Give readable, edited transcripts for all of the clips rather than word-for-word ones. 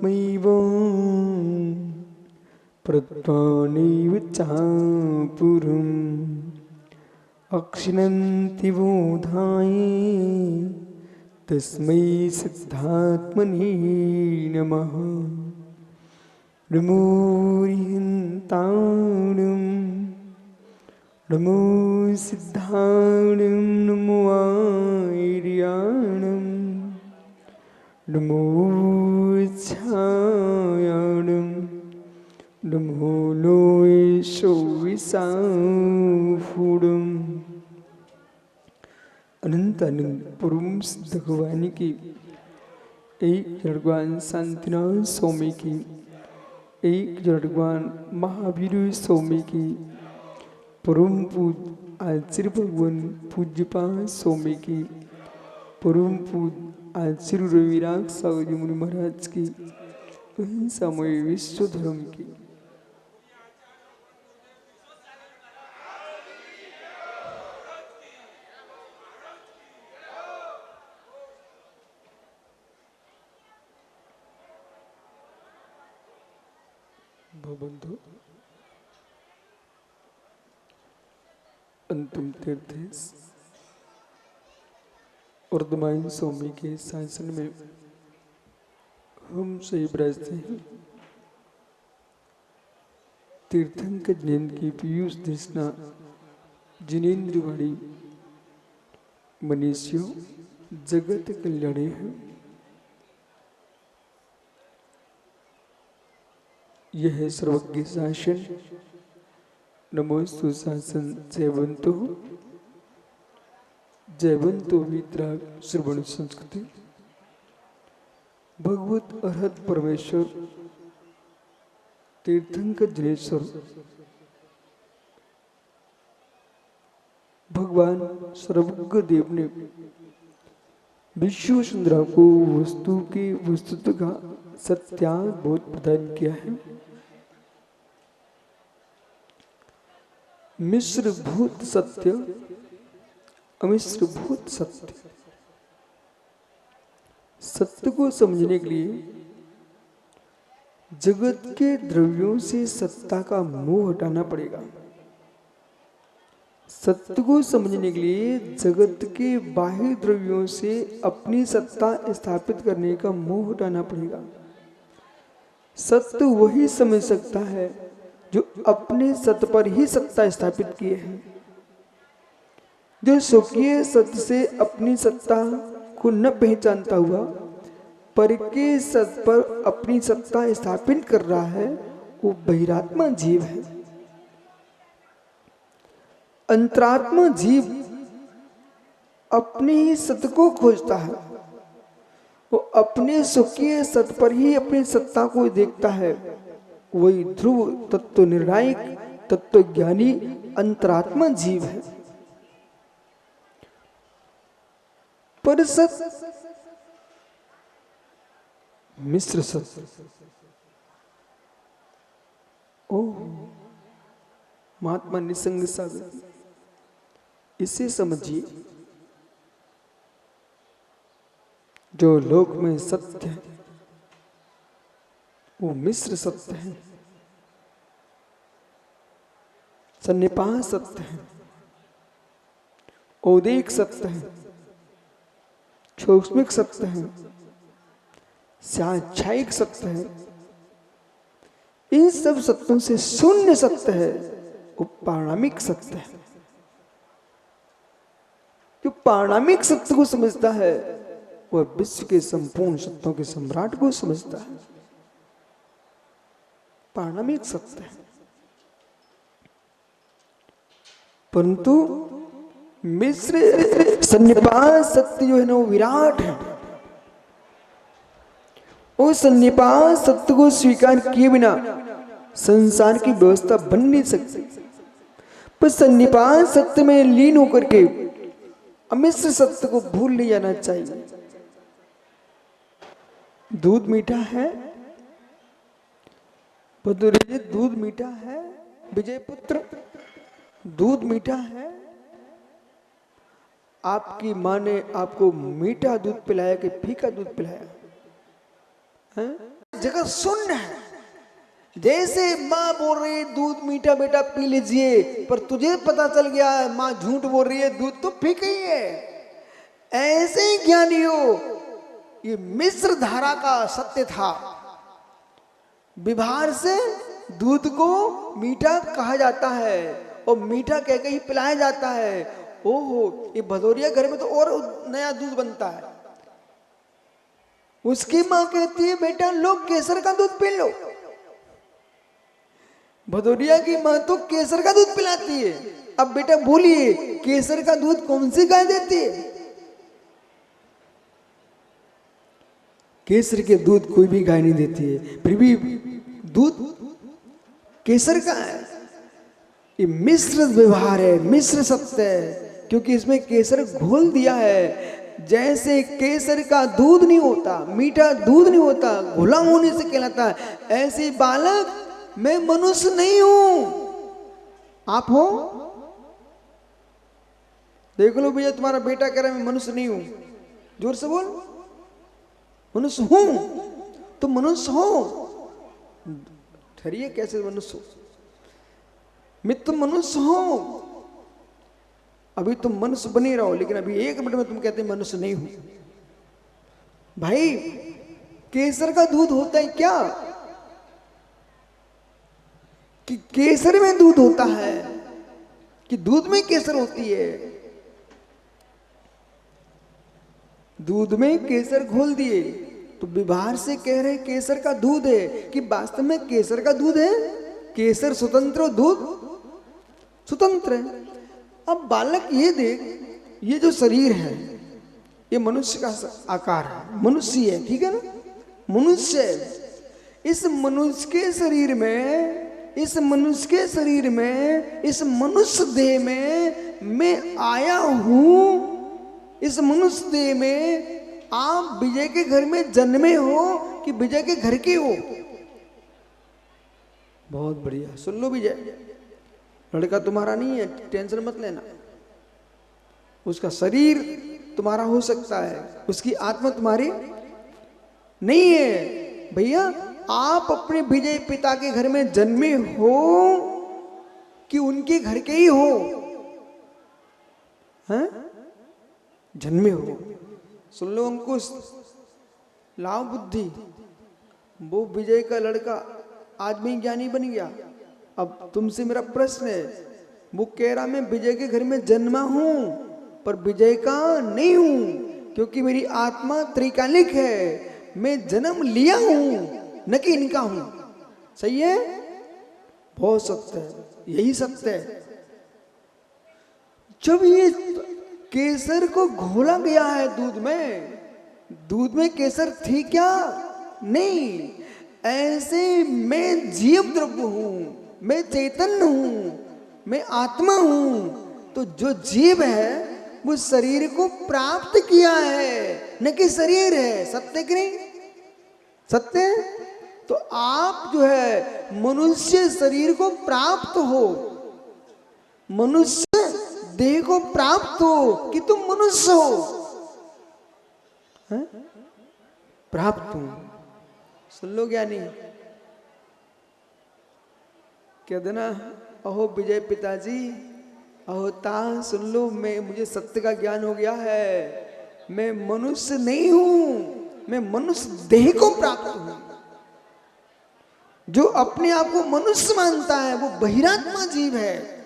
मैव प्रत्वानैव चापुरम् अक्षिणन्ति बोधाय तस्मै सिद्धात्मने नमः। नमो रिहन्ताणं नमो सिद्धाणं नमो आर्याणं नमो छायाणं नमो लोयशोविसाफुडम्। अनंत अनंत परम सिद्ध भगवान की एक भगवान शांतिनाथ स्वामी की एक भगवान महावीर स्वामी की परम पूज आचार्य भगवान पूज्यपाद स्वामी की परम पूज आचार्य रविराग सागर मुनि महाराज की समय विश्व धर्म की बंधु अंतिम तीर्थ वर्धमान स्वामी के शासन में हम सही ब्रजते हैं। तीर्थंकर जैन की पीयूष दृष्णा जिनेन्द्र वाणी मनीषियों जगत कल्याणी है। यह सर्वज्ञ शासन नमोस्तु शासन जयवंतो वितराग श्रवण संस्कृति भगवत अर्हत परमेश्वर तीर्थंकर जनेश्वर भगवान सर्वज्ञ देव ने विश्व सुंदरा को वस्तु के वस्तुत्व का सत्याबोध प्रदान किया है। मिश्र भूत सत्य अमिश्र भूत सत्य। सत्य को समझने के लिए जगत के द्रव्यों से सत्ता का मोह हटाना पड़ेगा। सत्य को समझने के लिए जगत के बाह्य द्रव्यों से अपनी सत्ता स्थापित करने का मोह हटाना पड़ेगा। सत्य वही समझ सकता है जो अपने सत्य पर ही सत्ता स्थापित किए हैं। जो स्वकीय सत्य से अपनी सत्ता को न पहचानता हुआ पर के सत्य पर अपनी सत्ता स्थापित कर रहा है वो बहिरात्मा जीव है। अंतरात्मा जीव अपने ही सत्य को खोजता है। वो अपने स्वकीय सत्य पर ही अपनी सत्ता को देखता है। वही ध्रुव तत्व निर्णायक तत्व ज्ञानी अंतरात्मा जीव है। पर सत्य मिश्र सत्य ओ महात्मा निसंग सागर इसे समझिए। जो लोक में सत्य है वो मिश्र सत्य है, सन्निपात सत्य है, औदेक सत्य है, सूक्ष्मिक सत्य है, साक्षायिक सत्य है। इन सब सत्यों से शून्य सत्य है वो पारणामिक सत्य है। जो पारणामिक सत्य को समझता है वह विश्व के संपूर्ण सत्यों के सम्राट को समझता है। पारणामिक सत्य है। परंतु मिश्र सन्निपात सत्य जो है ना वो विराट है। वो सन्निपात सत्य को स्वीकार किए बिना संसार की व्यवस्था बन नहीं सकती। पर सन्निपात सत्य में लीन होकर के अमिश्र सत्य को भूल नहीं जाना चाहिए। दूध मीठा है, दूध मीठा है, विजय पुत्र दूध मीठा है। आपकी माँ ने आपको मीठा दूध पिलाया कि फीका दूध पिलाया है? जगत शून्य है। जैसे माँ बोल रही है दूध मीठा बेटा पी लीजिए, पर तुझे पता चल गया है माँ झूठ बोल रही है, दूध तो फीका ही है। ऐसे ही ज्ञानियों, ये मिश्र धारा का सत्य था। व्यवहार से दूध को मीठा कहा जाता है और मीठा कह के ही पिलाया जाता है। ओहो, ये भदौरिया घर में तो और नया दूध बनता है। उसकी माँ कहती है बेटा लो केसर का दूध पी लो। भदौरिया की माँ तो केसर का दूध पिलाती है। अब बेटा बोलिए केसर का दूध कौन सी गाय देती है? केसर के दूध कोई भी गाय नहीं देती है, फिर भी दूध केसर का है। ये मिश्र व्यवहार है, मिश्र सत्य है, क्योंकि इसमें केसर घोल दिया है। जैसे केसर का दूध नहीं होता, मीठा दूध नहीं होता, घुला होने से कहलाता है, ऐसे बालक मैं मनुष्य नहीं हूं। आप हो? देख लो भैया, तुम्हारा बेटा कह रहा है मैं मनुष्य नहीं हूं, जोर से बोल। मनुष्य हूं तो मनुष्य हो। ठहरिए, कैसे मनुष्य हो? मैं तुम मनुष्य हो। अभी तुम मनुष्य बने रहो, लेकिन अभी एक मिनट में तुम कहते मनुष्य नहीं हूं। भाई केसर का दूध होता है क्या? कि केसर में दूध होता है कि दूध में केसर होती है? दूध में केसर घोल दिए तो व्यवहार से कह रहे केसर का दूध है, कि वास्तव में केसर का दूध है? केसर स्वतंत्र, दूध स्वतंत्र है। अब बालक ये देख, ये जो शरीर है ये मनुष्य का आकार है, मनुष्य है, ठीक है ना? मनुष्य है। इस मनुष्य के शरीर में, इस मनुष्य के शरीर में, इस मनुष्य देह में मैं आया हूं। इस मनुष्य देह में आप विजय के घर में जन्मे हो कि विजय के घर के हो? बहुत बढ़िया, सुन लो विजय, लड़का तुम्हारा नहीं है, टेंशन मत लेना। उसका शरीर तुम्हारा हो सकता है, उसकी आत्मा तुम्हारी नहीं है। भैया आप अपने विजय पिता के घर में जन्मे हो कि उनके घर के ही हो? हैं? जन्मे हो। सुन लो अंकुश, लाओ बुद्धि। वो विजय का लड़का आज में ज्ञानी बन गया। अब तुमसे मेरा प्रश्न है, वो कह रहा मैं विजय के घर में जन्मा हूं पर विजय का नहीं हूं, क्योंकि मेरी आत्मा त्रिकालिक है। मैं जन्म लिया हूं, न कि इनका हूं। सही है? बहुत सत्य है, यही सत्य है। जब ये केसर को घोला गया है दूध में केसर थी क्या? नहीं। ऐसे मैं जीव द्रव्य हूं, मैं चैतन्य हूं, मैं आत्मा हूं। तो जो जीव है वो शरीर को प्राप्त किया है, न कि शरीर है। सत्य कि नहीं? सत्य। तो आप जो है मनुष्य शरीर को प्राप्त हो, मनुष्य देह को प्राप्त हो कि तुम मनुष्य हो? है? प्राप्त हो। सुन लो ज्ञानी, कह देना अहो विजय पिताजी, अहो ता सुन लो, मुझे सत्य का ज्ञान हो गया है। मैं मनुष्य नहीं हूं, मैं मनुष्य देह को प्राप्त हूं। जो अपने आप को मनुष्य मानता है वो बहिरात्मा जीव है।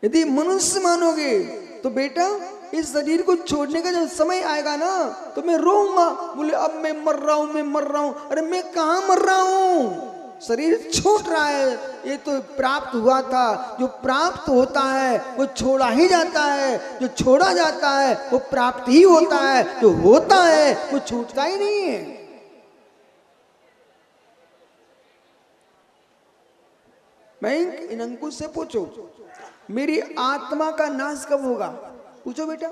यदि मनुष्य मानोगे तो बेटा इस शरीर को छोड़ने का जब समय आएगा ना तो मैं रोऊंगा, बोले अब मैं मर रहा हूं, मैं मर रहा हूं। अरे मैं कहां मर रहा हूं? शरीर छूट रहा है, ये तो प्राप्त हुआ था। जो प्राप्त होता है वो छोड़ा ही जाता है, जो छोड़ा जाता है वो प्राप्त ही होता है, जो होता है वो छूटता ही नहीं है। मैं इन अंकुश से पूछो, मेरी आत्मा का नाश कब होगा? पूछो बेटा।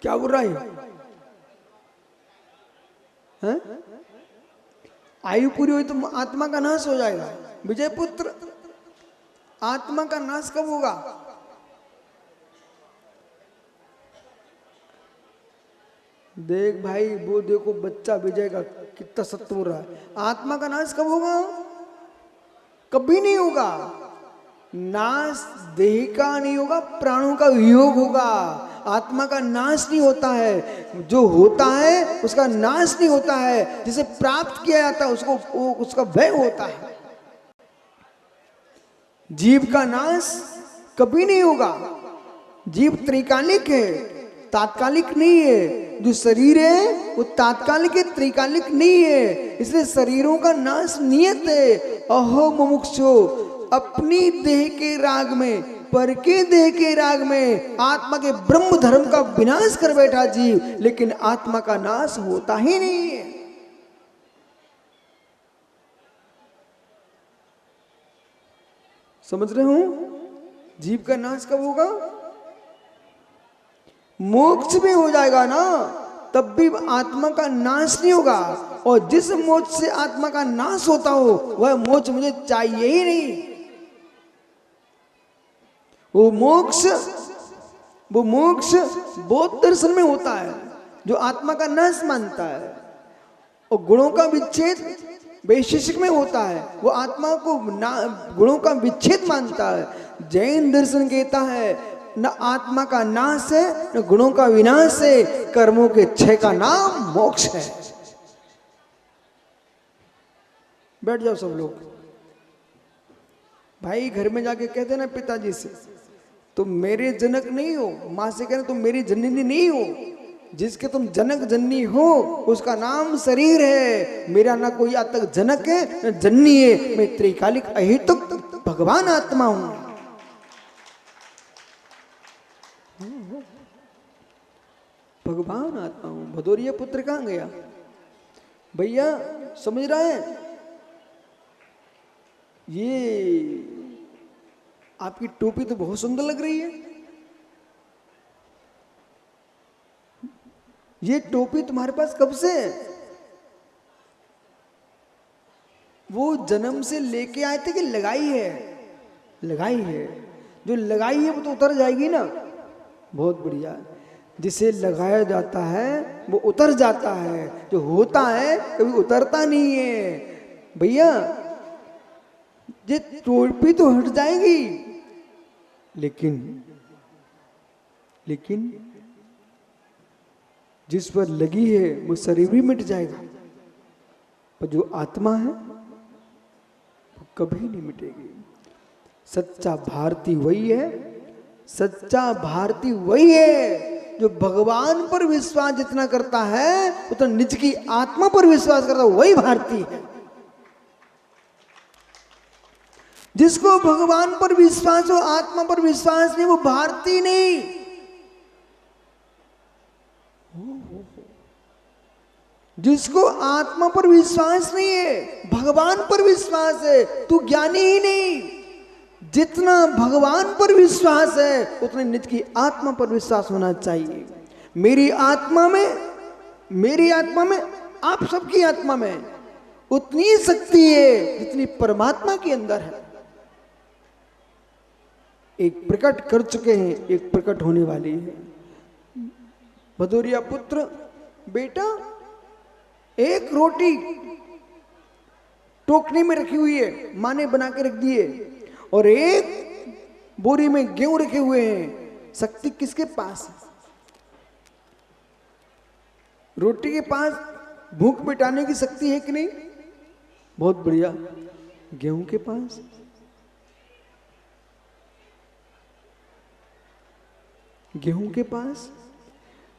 क्या बोल रहा है? आयु पूरी हुई तो आत्मा का नाश हो जाएगा। विजय पुत्र, आत्मा का नाश कब होगा? देख भाई, वो देखो बच्चा विजय का कितना सत्य हो रहा है। आत्मा का नाश कब होगा? कभी नहीं होगा। नाश देह का नहीं होगा, प्राणों का वियोग होगा। आत्मा का नाश नहीं होता है, जो होता है उसका नाश नहीं होता है। जिसे प्राप्त किया जाता है उसको उसका व्यय होता है। जीव का नाश कभी नहीं होगा। जीव त्रिकालिक है, तात्कालिक नहीं है। जो शरीर है वो तात्कालिक है, त्रिकालिक नहीं है। इसलिए शरीरों का नाश नियत है। अहो मुमुक्षो, अपनी देह के राग में, पर के देह के राग में आत्मा के ब्रह्म धर्म का विनाश कर बैठा जीव, लेकिन आत्मा का नाश होता ही नहीं है। समझ रहे हो? जीव का नाश कब होगा? मोक्ष भी हो जाएगा ना, तब भी आत्मा का नाश नहीं होगा। और जिस मोक्ष से आत्मा का नाश होता हो वह मोक्ष मुझे चाहिए ही नहीं। वो मोक्ष बौद्ध दर्शन में होता है, जो आत्मा का नाश मानता है। और गुणों का विच्छेद वैशेषिक में होता है, वो आत्मा को गुणों का विच्छेद मानता है। जैन दर्शन कहता है न आत्मा का नाश है न गुणों का विनाश है, कर्मों के क्षय का नाम मोक्ष है। बैठ जाओ सब लोग। भाई घर में जाके कहते ना पिताजी से, तुम मेरे जनक नहीं हो। माँ से कहना तुम मेरी जननी नहीं हो। जिसके तुम जनक जननी हो उसका नाम शरीर है। मेरा ना कोई आज तक जनक है न जननी है। मैं त्रिकालिक अहेतुक भगवान आत्मा हूं। भगवान आत्मा हूं। भदौरिया पुत्र कहां गया भैया? समझ रहा है? ये आपकी टोपी तो बहुत सुंदर लग रही है। ये टोपी तुम्हारे पास कब से है? वो जन्म से लेके आए थे कि लगाई है? लगाई है। जो लगाई है वो तो उतर जाएगी ना। बहुत बढ़िया। जिसे लगाया जाता है वो उतर जाता है, जो होता है कभी उतरता नहीं है। भैया ये टोपी तो हट जाएगी, लेकिन जिस पर लगी है वो शरीर भी मिट जाएगा, पर जो आत्मा है वो कभी नहीं मिटेगी। सच्चा भारती वही है, सच्चा भारती वही है जो भगवान पर विश्वास जितना करता है उतना निज की आत्मा पर विश्वास करता है, वही भारती है। जिसको भगवान पर विश्वास हो, आत्मा पर विश्वास नहीं, वो भारती नहीं। जिसको आत्मा पर विश्वास नहीं है, भगवान पर विश्वास है, तू ज्ञानी ही नहीं। जितना भगवान पर विश्वास है उतने निज की आत्मा पर विश्वास होना चाहिए। मेरी आत्मा में आप सबकी आत्मा में उतनी शक्ति है जितनी परमात्मा के अंदर है। एक प्रकट कर चुके हैं, एक प्रकट होने वाली है। भदौरिया पुत्र, बेटा एक रोटी टोकनी में रखी हुई है, माँ ने बना के रख दी है, और एक बोरी में गेहूं रखे हुए हैं। शक्ति किसके पास है? रोटी के पास भूख मिटाने की शक्ति है कि नहीं? बहुत बढ़िया। गेहूं के पास? गेहूं के पास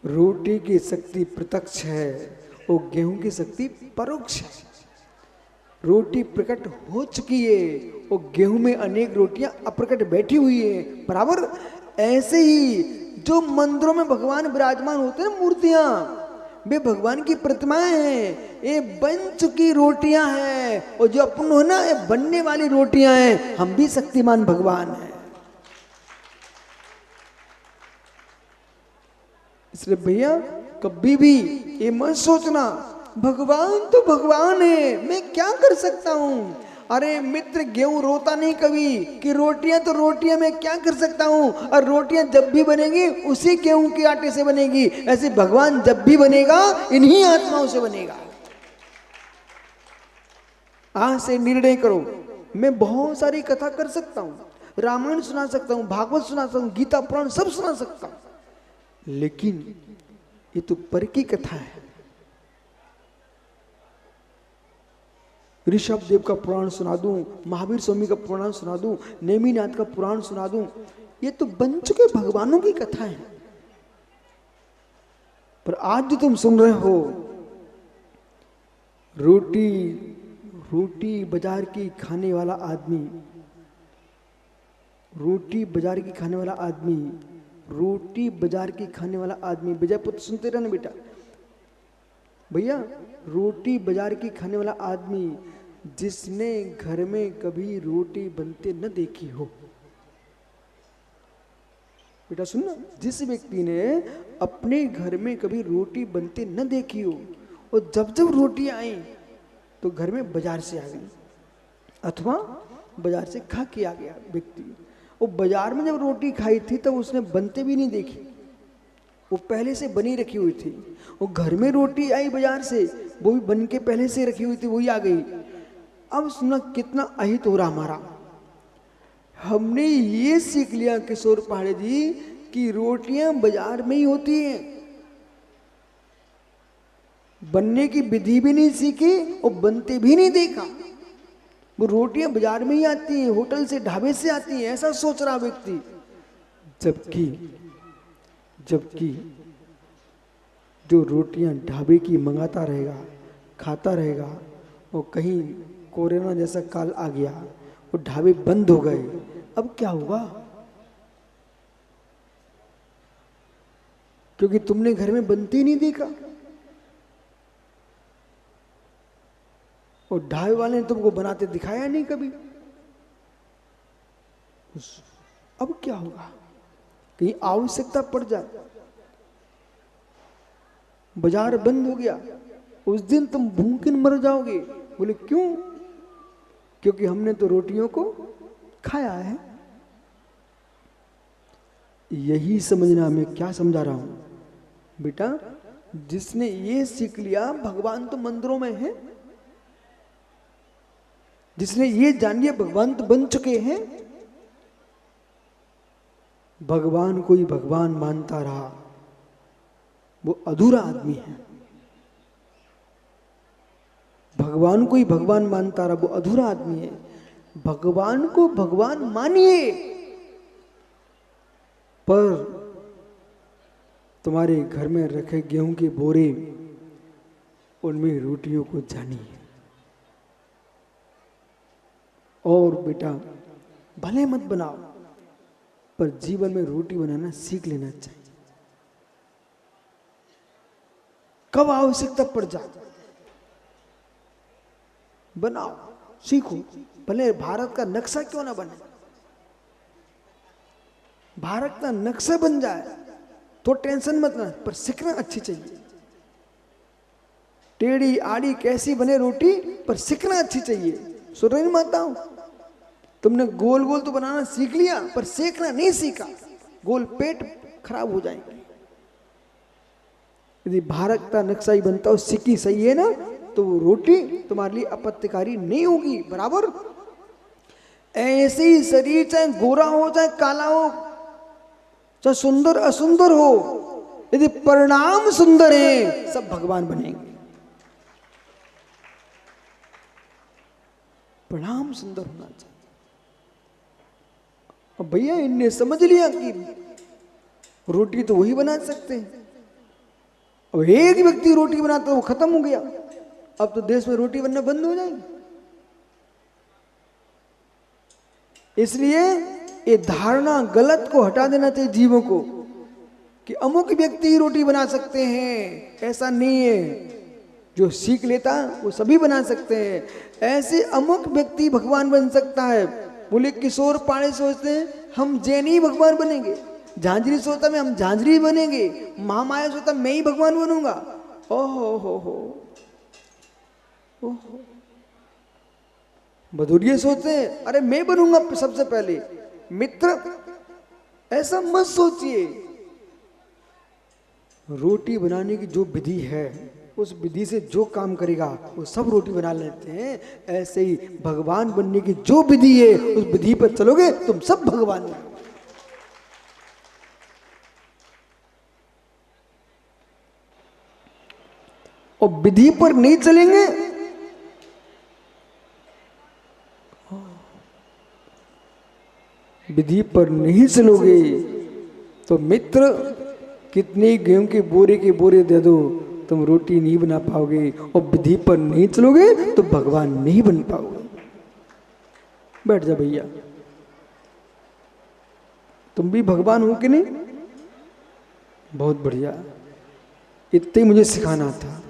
रोटी की शक्ति प्रत्यक्ष है और गेहूं की शक्ति परोक्ष है। रोटी प्रकट हो चुकी है और गेहूं में अनेक रोटियां अप्रकट बैठी हुई है। बराबर ऐसे ही जो मंदिरों में भगवान विराजमान होते हैं, मूर्तियां, वे भगवान की प्रतिमाएं हैं। ये बन चुकी रोटियां हैं, और जो अपन हो ना, ये बनने वाली रोटियां हैं। हम भी शक्तिमान भगवान हैं। इसलिए भैया कभी भी ये मत सोचना भगवान तो भगवान है, मैं क्या कर सकता हूं। अरे मित्र, गेहूं रोता नहीं कभी कि रोटियां तो रोटियां मैं क्या कर सकता हूं, और रोटियां जब भी बनेगी उसी गेहूं के आटे से बनेगी। ऐसे भगवान जब भी बनेगा इन्हीं आत्माओं से बनेगा। आज से निर्णय करो। मैं बहुत सारी कथा कर सकता हूं, रामायण सुना सकता हूं, भागवत सुना सकता हूं, गीता पुराण सब सुना सकता हूं, लेकिन ये तो पर की कथा है। ऋषभ देव का पुराण सुना दूं, महावीर स्वामी का पुराण सुना दूं, नेमिनाथ का पुराण सुना दूं, ये तो बन चुके भगवानों की कथा है। पर आज जो तुम सुन रहे हो, रोटी रोटी बाजार की खाने वाला आदमी, रोटी बाजार की खाने वाला आदमी, रोटी बाजार की खाने वाला आदमी, विजय पुत्र सुनते रहना बेटा भैया, रोटी बाजार की खाने वाला आदमी जिसने घर में कभी रोटी बनते न देखी हो, बेटा सुनना, जिस व्यक्ति ने अपने घर में कभी रोटी बनते न देखी हो, और जब जब रोटी आई तो घर में बाजार से आ गई अथवा बाजार से खा के आ गया व्यक्ति। वो बाजार में जब रोटी खाई थी तब उसने बनते भी नहीं देखी, वो पहले से बनी रखी हुई थी। वो घर में रोटी आई बाजार से, वो भी बन के पहले से रखी हुई थी, वही आ गई। अब सुना कितना अहित हो रहा हमारा। हमने ये सीख लिया किशोर पहाड़े जी कि रोटियां बाजार में ही होती हैं, बनने की विधि भी नहीं सीखी और बनते भी नहीं देखा। वो रोटियां बाजार में ही आती हैं, होटल से ढाबे से आती हैं, ऐसा सोच रहा व्यक्ति। जबकि जबकि जो रोटियां ढाबे की मंगाता रहेगा, खाता रहेगा, और कहीं कोरोना जैसा काल आ गया, वो ढाबे बंद हो गए, अब क्या होगा? क्योंकि तुमने घर में बनते ही नहीं देखा, और ढाबे वाले ने तुमको बनाते दिखाया नहीं कभी। अब क्या होगा? कहीं आवश्यकता पड़ जाए, बाजार बंद हो गया, उस दिन तुम भूखे मर जाओगे। बोले क्यों? क्योंकि हमने तो रोटियों को खाया है। यही समझना, मैं क्या समझा रहा हूं बेटा, जिसने ये सीख लिया भगवान तो मंदिरों में है, जिसने ये जान लिया भगवान तो बन चुके हैं, भगवान को ही भगवान मानता रहा, वो अधूरा आदमी है। भगवान को ही भगवान मानता रहा, वो अधूरा आदमी है। भगवान को भगवान मानिए, पर तुम्हारे घर में रखे गेहूं के बोरे, उनमें रोटियों को जानिए। और बेटा भले मत बनाओ, पर जीवन में रोटी बनाना सीख लेना चाहिए। कब आवश्यकता पड़ जाए बनाओ, सीखो। भले भारत का नक्शा क्यों ना बने, भारत का नक्शा बन जाए तो टेंशन मत ना, पर सीखना अच्छी चाहिए। टेढ़ी आड़ी कैसी बने रोटी, पर सीखना अच्छी चाहिए। सुन रही माता हूं, तुमने गोल गोल तो बनाना सीख लिया, पर सेकना नहीं सीखा, गोल पेट खराब हो जाएंगे। यदि भारत का नक्शा ही बनता हो, सिक्की सही है ना, तो वो रोटी तुम्हारे लिए आपत्तिकारी नहीं होगी। बराबर ऐसे ही शरीर चाहे गोरा हो चाहे काला हो, चाहे सुंदर असुंदर हो, यदि परिणाम सुंदर है, सब भगवान बनेंगे। परिणाम सुंदर होना चाहिए। अब भैया इनने समझ लिया कि रोटी तो वही बना सकते हैं। अब एक व्यक्ति रोटी बनाता है, वो खत्म हो गया। अब तो देश में रोटी बनना बंद हो जाएगी। इसलिए ये धारणा गलत को हटा देना चाहिए जीवों को कि अमुक व्यक्ति ही रोटी बना सकते हैं, ऐसा नहीं है। जो सीख लेता वो सभी बना सकते हैं। ऐसे अमुक व्यक्ति भगवान बन सकता है। बोले किशोर पाड़े सोचते हैं हम जैन ही भगवान बनेंगे, झांझरी सोचता में हम झांझरी बनेंगे, महामाया सोचता मैं ही भगवान बनूंगा। ओहो हो, भदौरिये सोचते हैं अरे मैं बनूंगा सबसे पहले। मित्र ऐसा मत सोचिए। रोटी बनाने की जो विधि है उस विधि से जो काम करेगा वो सब रोटी बना लेते हैं। ऐसे ही भगवान बनने की जो विधि है उस विधि पर चलोगे तुम सब भगवान हो। और विधि पर नहीं चलेंगे विधि पर नहीं चलोगे तो मित्र कितने गेहूं के बोरे दे दो तुम रोटी नहीं बना पाओगे। और विधि पर नहीं चलोगे तो भगवान नहीं बन पाओगे। बैठ जा भैया, तुम भी भगवान हो कि नहीं? बहुत बढ़िया, इतने मुझे सिखाना था।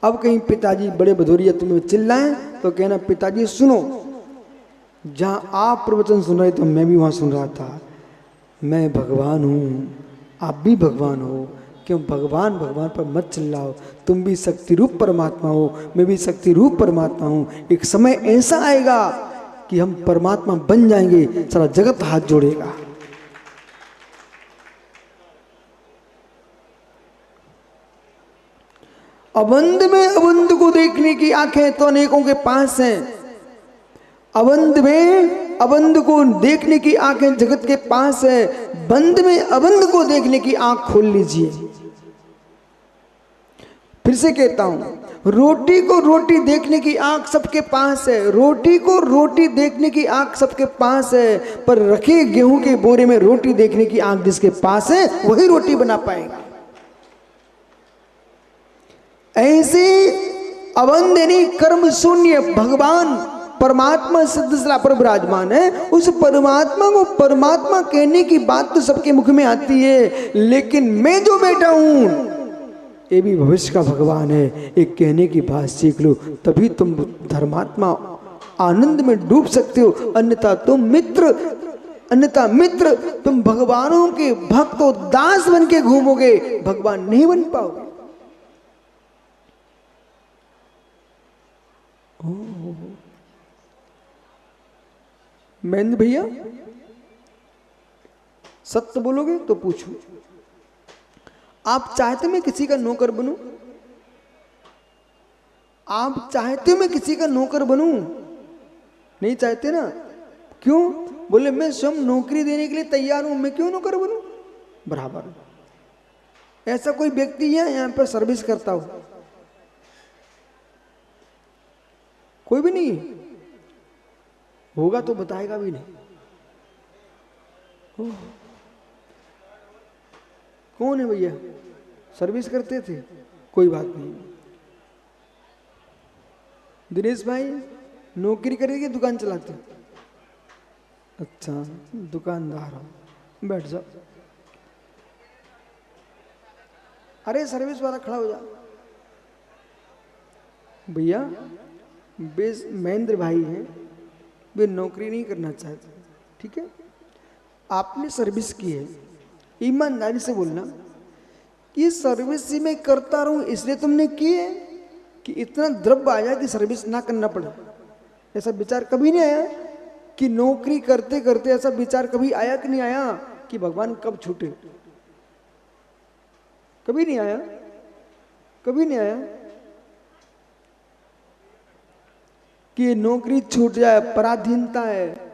अब कहीं पिताजी बड़े भदौरिया तुम्हें चिल्लाएं तो कहना पिताजी सुनो, जहां आप प्रवचन सुन रहे तो मैं भी वहां सुन रहा था। मैं भगवान हूं, आप भी भगवान हो। क्यों भगवान भगवान पर मत चिल्लाओ। तुम भी शक्ति रूप परमात्मा हो, मैं भी शक्ति रूप परमात्मा हूं। एक समय ऐसा आएगा कि हम परमात्मा बन जाएंगे, सारा जगत हाथ जोड़ेगा। अबंध में अबंध को देखने की आंखें तो अनेकों के पास हैं। अबंध में अबंध को देखने की आंखें जगत के पास है। बंद में अबंध को देखने की आंख खोल लीजिए। फिर से कहता हूं, रोटी को रोटी देखने की आंख सबके पास है। रोटी को रोटी देखने की आंख सबके पास है, पर रखे गेहूं के बोरे में रोटी देखने की आंख जिसके पास है वही रोटी बना पाएगा। ऐसे अबंध यानी कर्म शून्य भगवान परमात्मा सिद्धशला पर विराजमान है। उस परमात्मा को परमात्मा कहने की बात तो सबके मुख में आती है, लेकिन मैं जो बैठा हूं ये भी भविष्य का भगवान है। एक कहने की बात सीख लो, तभी तुम धर्मात्मा आनंद में डूब सकते हो। अन्यथा मित्र तुम भगवानों के भक्त और दास बन के घूमोगे, भगवान नहीं बन पाओगे। महेंद्र भैया सत्य बोलोगे तो पूछो, आप चाहते मैं किसी का नौकर बनूं? आप चाहते मैं किसी का नौकर बनूं? नहीं चाहते ना? क्यों? बोले मैं स्वयं नौकरी देने के लिए तैयार हूं, मैं क्यों नौकर बनूं? बराबर। ऐसा कोई व्यक्ति है यहां पर सर्विस करता हो? कोई भी नहीं होगा तो बताएगा भी नहीं। कौन है भैया? सर्विस करते थे? कोई बात नहीं। दिनेश भाई नौकरी करेंगे दुकान चलाते? अच्छा दुकानदार हो, बैठ जाओ। अरे सर्विस वाला खड़ा हो जा। भैया बेस महेंद्र भाई हैं, वे नौकरी नहीं करना चाहते, ठीक है? आपने सर्विस की है, ईमानदारी से बोलना कि सर्विस ही मैं करता रहूं इसलिए तुमने की है कि इतना द्रव्य आया कि सर्विस ना करना पड़े? ऐसा विचार कभी नहीं आया कि नौकरी करते करते ऐसा विचार कभी आया कि नहीं आया कि भगवान कब छूटे? कभी नहीं आया, कभी नहीं आया कि ये नौकरी छूट जाए, पराधीनता है,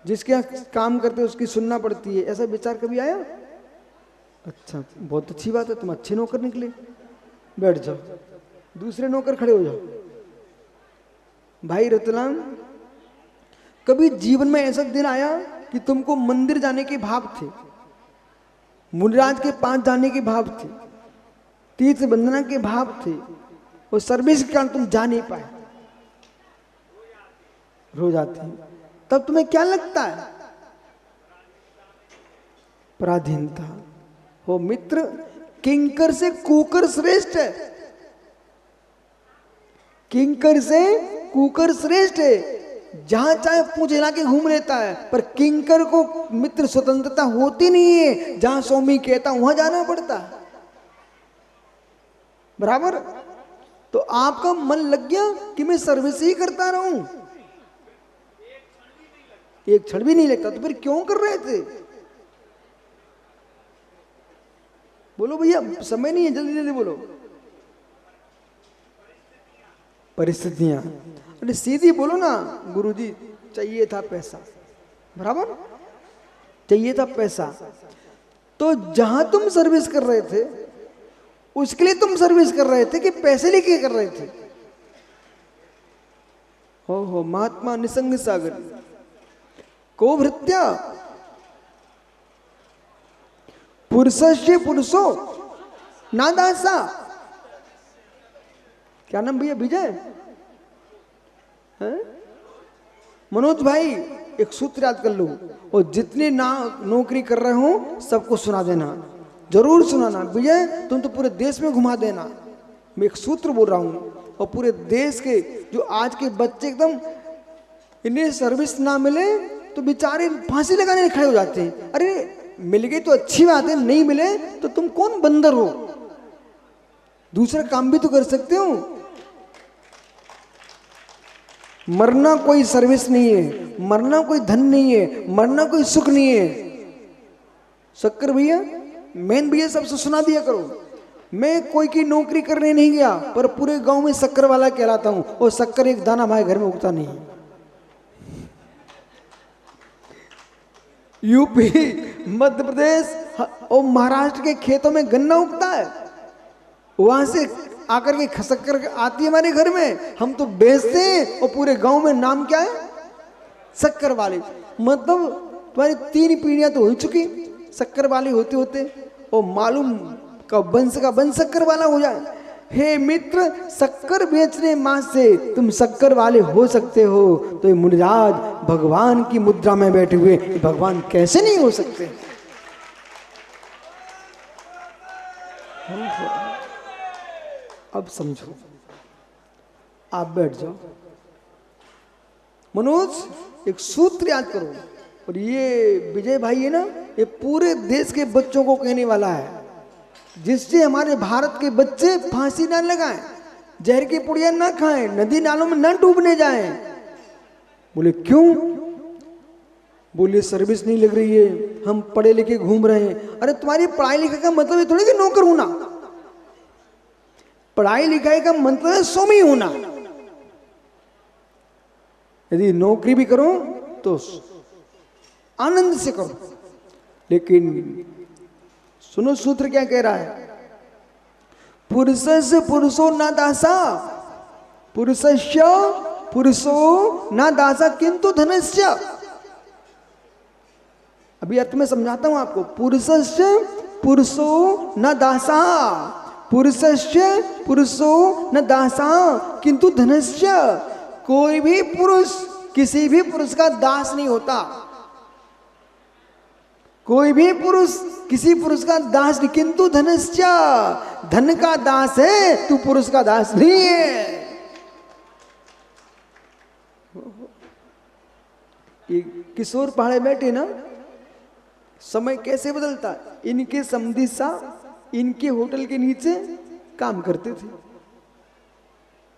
जिसके यहाँ काम करते उसकी सुनना पड़ती है। ऐसा विचार कभी आया? अच्छा बहुत अच्छी बात है, तुम अच्छे नौकर निकले। बैठ जाओ, दूसरे नौकर खड़े हो जाओ। भाई रतलाम, कभी जीवन में ऐसा दिन आया कि तुमको मंदिर जाने के भाव थे, मुनिराज के पास जाने के भाव थे, तीर्थ बंदना के भाव थे, और सर्विस के कारण तुम जा नहीं पाए? रोज आती है, तब तुम्हें क्या लगता है? पराधीनता हो। मित्र किंकर से कुकर श्रेष्ठ है, किंकर से कुकर श्रेष्ठ है। जहां चाहे पूछ हिला के घूम लेता है, पर किंकर को मित्र स्वतंत्रता होती नहीं है। जहां स्वामी कहता वहां जाना पड़ता है, बराबर। तो आपका मन लग गया कि मैं सर्विस ही करता रहूं, एक क्षण भी नहीं लगता, तो फिर क्यों कर रहे थे? बोलो भैया, समय नहीं है, जल्दी जल्दी बोलो। परिस्थितियां। अरे सीधी बोलो ना, गुरुजी चाहिए था पैसा, बराबर, चाहिए था पैसा। तो जहां तुम सर्विस कर रहे थे उसके लिए तुम सर्विस कर रहे थे कि पैसे लेके कर रहे थे? हो महात्मा निसंग सागर को भृत्या पुरुषस्य पुरुषो नादासा। क्या नाम भैया? विजय है? मनोज भाई एक सूत्र याद कर लो, और जितने नौकरी कर रहे हो सबको सुना देना, जरूर सुनाना। विजय तुम तो पूरे देश में घुमा देना। मैं एक सूत्र बोल रहा हूँ, और पूरे देश के जो आज के बच्चे एकदम इन्हें सर्विस ना मिले तो बेचारे फांसी लगाने खड़े हो जाते हैं। अरे मिल गई तो अच्छी बात है, नहीं मिले तो तुम कौन बंदर हो, दूसरा काम भी तो कर सकते हो। मरना कोई सर्विस नहीं है, मरना कोई धन नहीं है, मरना कोई सुख नहीं है। शक्कर भैया, मेन भैया सबसे सुना दिया करो। मैं कोई की नौकरी करने नहीं गया, पर पूरे गांव में शक्कर वाला कहलाता हूं, और शक्कर एक दाना हमारे घर में उगता नहीं। यूपी, मध्य प्रदेश और महाराष्ट्र के खेतों में गन्ना उगता है, वहां से आकर के खसक कर आती है हमारे घर में, हम तो बेचते हैं, और पूरे गांव में नाम क्या है? शक्कर वाले। मतलब तुम्हारी 3 पीढ़ियां तो हो चुकी शक्कर वाले होते होते, और मालूम कब वंश का वंश शक्कर वाला हो जाए। हे मित्र, शक्कर बेचने मां से तुम शक्कर वाले हो सकते हो, तो ये मुनिराज भगवान की मुद्रा में बैठे हुए भगवान कैसे नहीं हो सकते? अब समझो, आप बैठ जाओ। मनोज एक सूत्र याद करो, और ये विजय भाई है ना, ये पूरे देश के बच्चों को कहने वाला है, जिससे हमारे भारत के बच्चे फांसी ना लगाएं, जहर की पुड़िया ना खाएं, नदी नालों में ना डूबने जाएं। बोले क्यों? बोले सर्विस नहीं लग रही है, हम पढ़े लिखे घूम रहे हैं। अरे तुम्हारी पढ़ाई लिखाई का मतलब ये थोड़ी कि नौकर होना, पढ़ाई लिखाई का मतलब है स्वामी होना। यदि नौकरी भी करो तो आनंद से करो, लेकिन सुनो सूत्र क्या कह रहा है? पुरुषस्य पुरुषो न दासा, पुरुषस्य पुरुषो न दासा किंतु धनस्य। अभी अर्थ में समझाता हूं आपको। पुरुषस्य पुरुषो न दासा, पुरुषस्य पुरुषो न दासा किंतु धनस्य। कोई भी पुरुष किसी भी पुरुष का दास नहीं होता, कोई भी पुरुष किसी पुरुष का दास नहीं, किंतु धनस्य, धन का दास है, तू पुरुष का दास नहीं है। ये किशोर पहाड़े बैठे ना, समय कैसे बदलता है। इनके समधी सा इनके होटल के नीचे काम करते थे,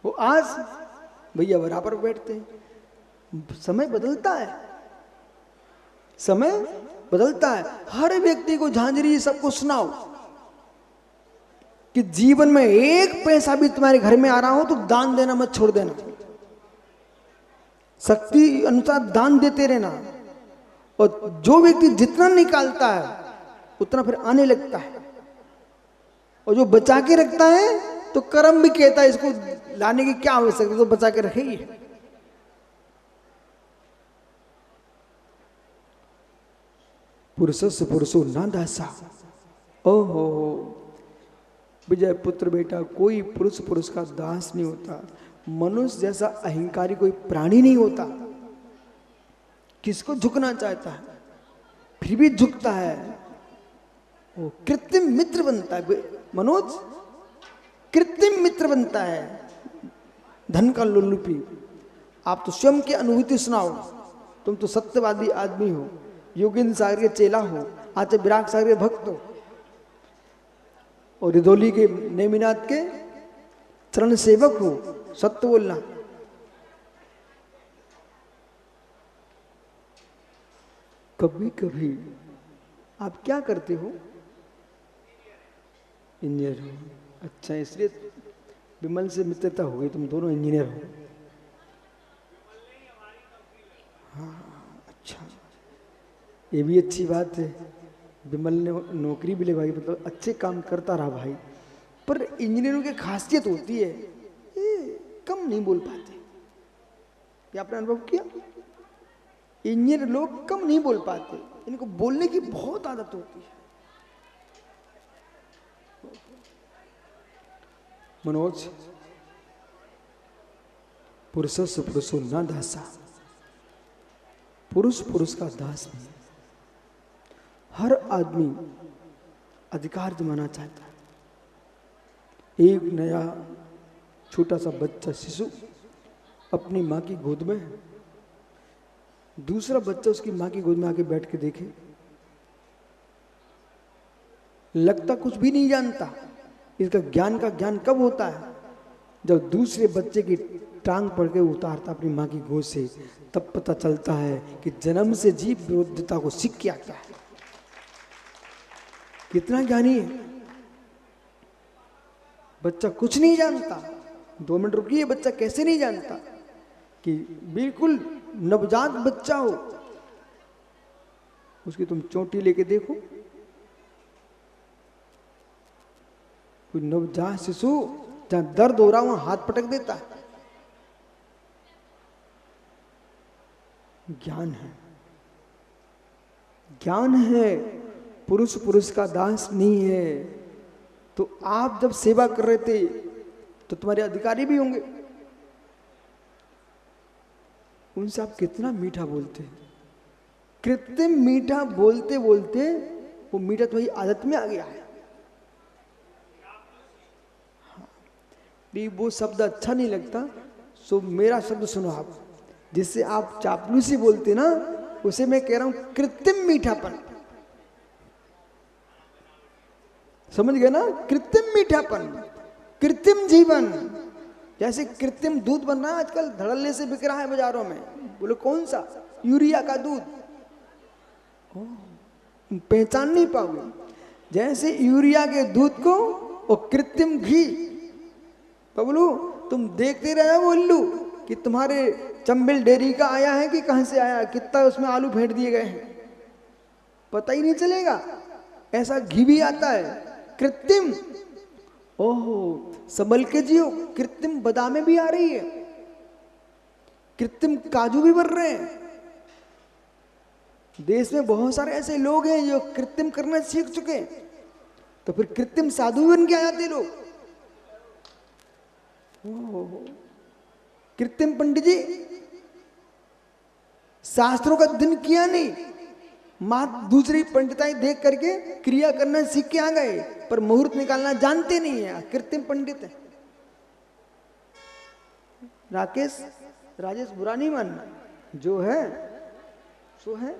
वो आज भैया बराबर बैठते हैं। समय बदलता है, समय बदलता है। हर व्यक्ति को झांझरी सबको सुनाओ कि जीवन में एक पैसा भी तुम्हारे घर में आ रहा हो तो दान देना मत छोड़ देना, शक्ति अनुसार दान देते रहना। और जो व्यक्ति जितना निकालता है उतना फिर आने लगता है, और जो बचा के रखता है तो कर्म भी कहता है इसको लाने की क्या आवश्यकता, तो बचा के रखेगी। पुरुषस्य पुरुषो न दासा। ओहो विजय पुत्र बेटा, कोई पुरुष पुरुष का दास नहीं होता। मनुष्य जैसा अहंकारी कोई प्राणी नहीं होता। किसको झुकना चाहता है फिर भी झुकता है, वो कृत्रिम मित्र बनता है। मनोज कृत्रिम मित्र बनता है, धन का लोलुपी। आप तो स्वयं की अनुभूति सुनाओ, तुम तो सत्यवादी आदमी हो, योगेंद्र सागर के चेला हो, आचार्य विराग सागर के भक्त हो, और रिदोली के नेमिनाथ के चरण सेवक हो। सत्य बोलना। कभी कभी आप क्या करते हो? इंजीनियर हो। अच्छा, इसलिए विमल से मित्रता हो गई, तुम दोनों इंजीनियर हो। हाँ, अच्छा, ये भी अच्छी बात है। विमल ने नौकरी भी लगवाई, मतलब अच्छे काम करता रहा भाई। पर इंजीनियरों की खासियत होती है, ये कम नहीं बोल पाते। ये आपने अनुभव किया? इंजीनियर लोग कम नहीं बोल पाते, इनको बोलने की बहुत आदत होती है। मनोज, पुरुषस्य पुरुषो न दासा, पुरुष पुरुष का दास नहीं। हर आदमी अधिकार जमाना चाहता है। एक नया छोटा सा बच्चा, शिशु अपनी माँ की गोद में है, दूसरा बच्चा उसकी माँ की गोद में आके बैठ के देखे, लगता कुछ भी नहीं जानता। इसका ज्ञान का ज्ञान कब होता है? जब दूसरे बच्चे की टांग पकड़ के उतारता अपनी माँ की गोद से, तब पता चलता है कि जन्म से जीव विरुद्धता को सीख के आता है। कितना ज्ञानी है बच्चा, कुछ नहीं जानता। 2 मिनट रुकिए, बच्चा कैसे नहीं जानता कि बिल्कुल नवजात बच्चा हो, उसकी तुम चोटी लेके देखो, कोई नवजात शिशु जहां दर्द हो रहा वहां हाथ पटक देता है। ज्ञान है, ज्ञान है, पुरुष पुरुष का दास नहीं है। तो आप जब सेवा कर रहे थे तो तुम्हारे अधिकारी भी होंगे, उनसे आप कितना मीठा बोलते हैं। कृत्रिम मीठा बोलते बोलते वो मीठा तुम्हारी आदत में आ गया है। वो शब्द अच्छा नहीं लगता, सो मेरा शब्द सुनो आप, जिससे आप चापलूसी बोलते ना, उसे मैं कह रहा हूं कृत्रिम मीठापन। समझ गए ना? कृत्रिम मीठापन, कृत्रिम जीवन। जैसे कृत्रिम दूध बन रहा है आजकल, धड़ल्ले से बिक रहा है बाजारों में। बोलो कौन सा? यूरिया का दूध। पहचान नहीं पाओगे। जैसे यूरिया के दूध को और कृत्रिम घी, बबलू तुम देखते रहे हो उल्लू कि तुम्हारे चंबल डेयरी का आया है कि कहां से आया, कितना उसमें आलू फेंट दिए गए हैं, पता ही नहीं चलेगा। ऐसा घी भी आता है कृत्रिम। ओहो, संभल के जियो, कृत्रिम बादामें भी आ रही है, कृत्रिम काजू भी बन रहे हैं। देश में बहुत सारे ऐसे लोग हैं जो कृत्रिम करना सीख चुके हैं, तो फिर कृत्रिम साधु बन के आ जाते लोग। कृत्रिम पंडित जी शास्त्रों का अध्ययन किया नहीं, माँ दूसरी पंडिताई देख करके क्रिया करना सीख के आ गए, पर मुहूर्त निकालना जानते नहीं है, कृत्रिम पंडित है। राजेश बुरा नहीं मानना, जो है सो है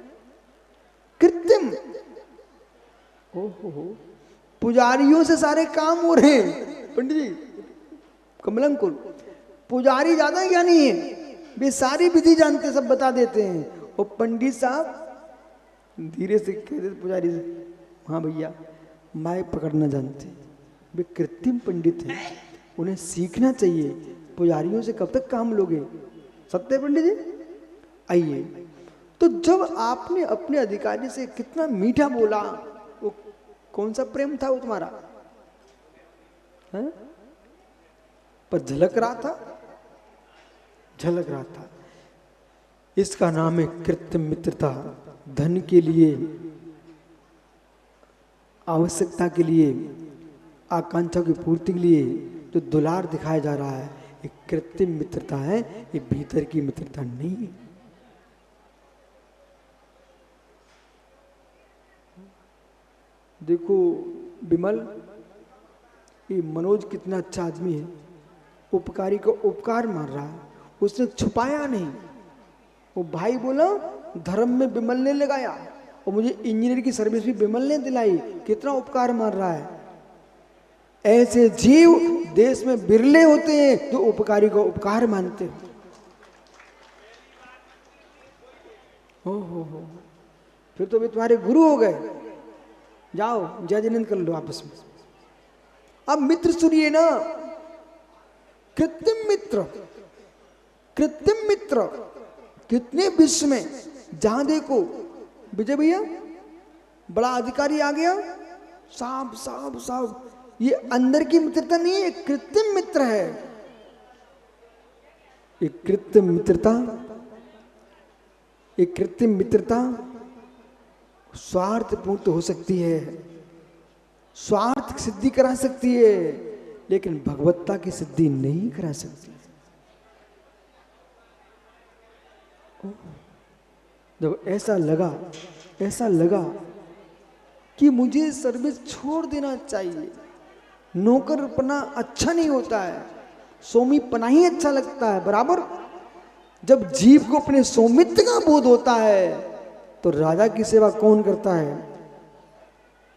कृत्रिम। ओहो, पुजारियों से सारे काम हो रहे हैं। पंडित जी कमलंकुल, पुजारी ज्यादा ज्ञानी है, वे सारी विधि जानते, सब बता देते हैं। और पंडित साहब धीरे से कह देते पुजारी से, हाँ भैया माइक पकड़ना जानते। वे कृत्रिम पंडित हैं, उन्हें सीखना चाहिए। पुजारियों से कब तक काम लोगे? सत्य पंडित जी। आइए, तो जब आपने अपने अधिकारी से कितना मीठा बोला, वो कौन सा प्रेम था वो तुम्हारा है? पर झलक रहा था, झलक रहा था। इसका नाम है कृत्रिम मित्रता। धन के लिए, आवश्यकता के लिए, आकांक्षा की पूर्ति के लिए जो दुलार दिखाया जा रहा है, ये कृत्रिम मित्रता है, ये भीतर की मित्रता नहीं है। देखो विमल, ये मनोज कितना अच्छा आदमी है, उपकारी को उपकार मार रहा है, उसने छुपाया नहीं। वो भाई बोला धर्म में विमल ने लगाया, और मुझे इंजीनियर की सर्विस भी विमल ने दिलाई, कितना उपकार मार रहा है। ऐसे जीव देश में बिरले होते हैं जो उपकारी को उपकार मानते हैं। हो। फिर तो वे तुम्हारे गुरु हो गए, जाओ जय जिनेंद्र कर लो आपस में। अब मित्र सुनिए ना, कृत्रिम मित्र, कृत्रिम मित्र कितने विश्व में, जहां देखो विजय भैया बड़ा अधिकारी आ गया, साहब साहब साहब, ये अंदर की मित्रता नहीं है, कृत्रिम मित्र है। एक कृत्रिम मित्रता, एक कृत्रिम मित्रता स्वार्थपूर्ण तो हो सकती है, स्वार्थ सिद्धि करा सकती है, लेकिन भगवत्ता की सिद्धि नहीं करा सकती। जब ऐसा लगा कि मुझे सर्विस छोड़ देना चाहिए, नौकरपना अच्छा नहीं होता है, स्वामीपना ही अच्छा लगता है, बराबर। जब जीव को अपने स्वामित्व का बोध होता है तो राजा की सेवा कौन करता है?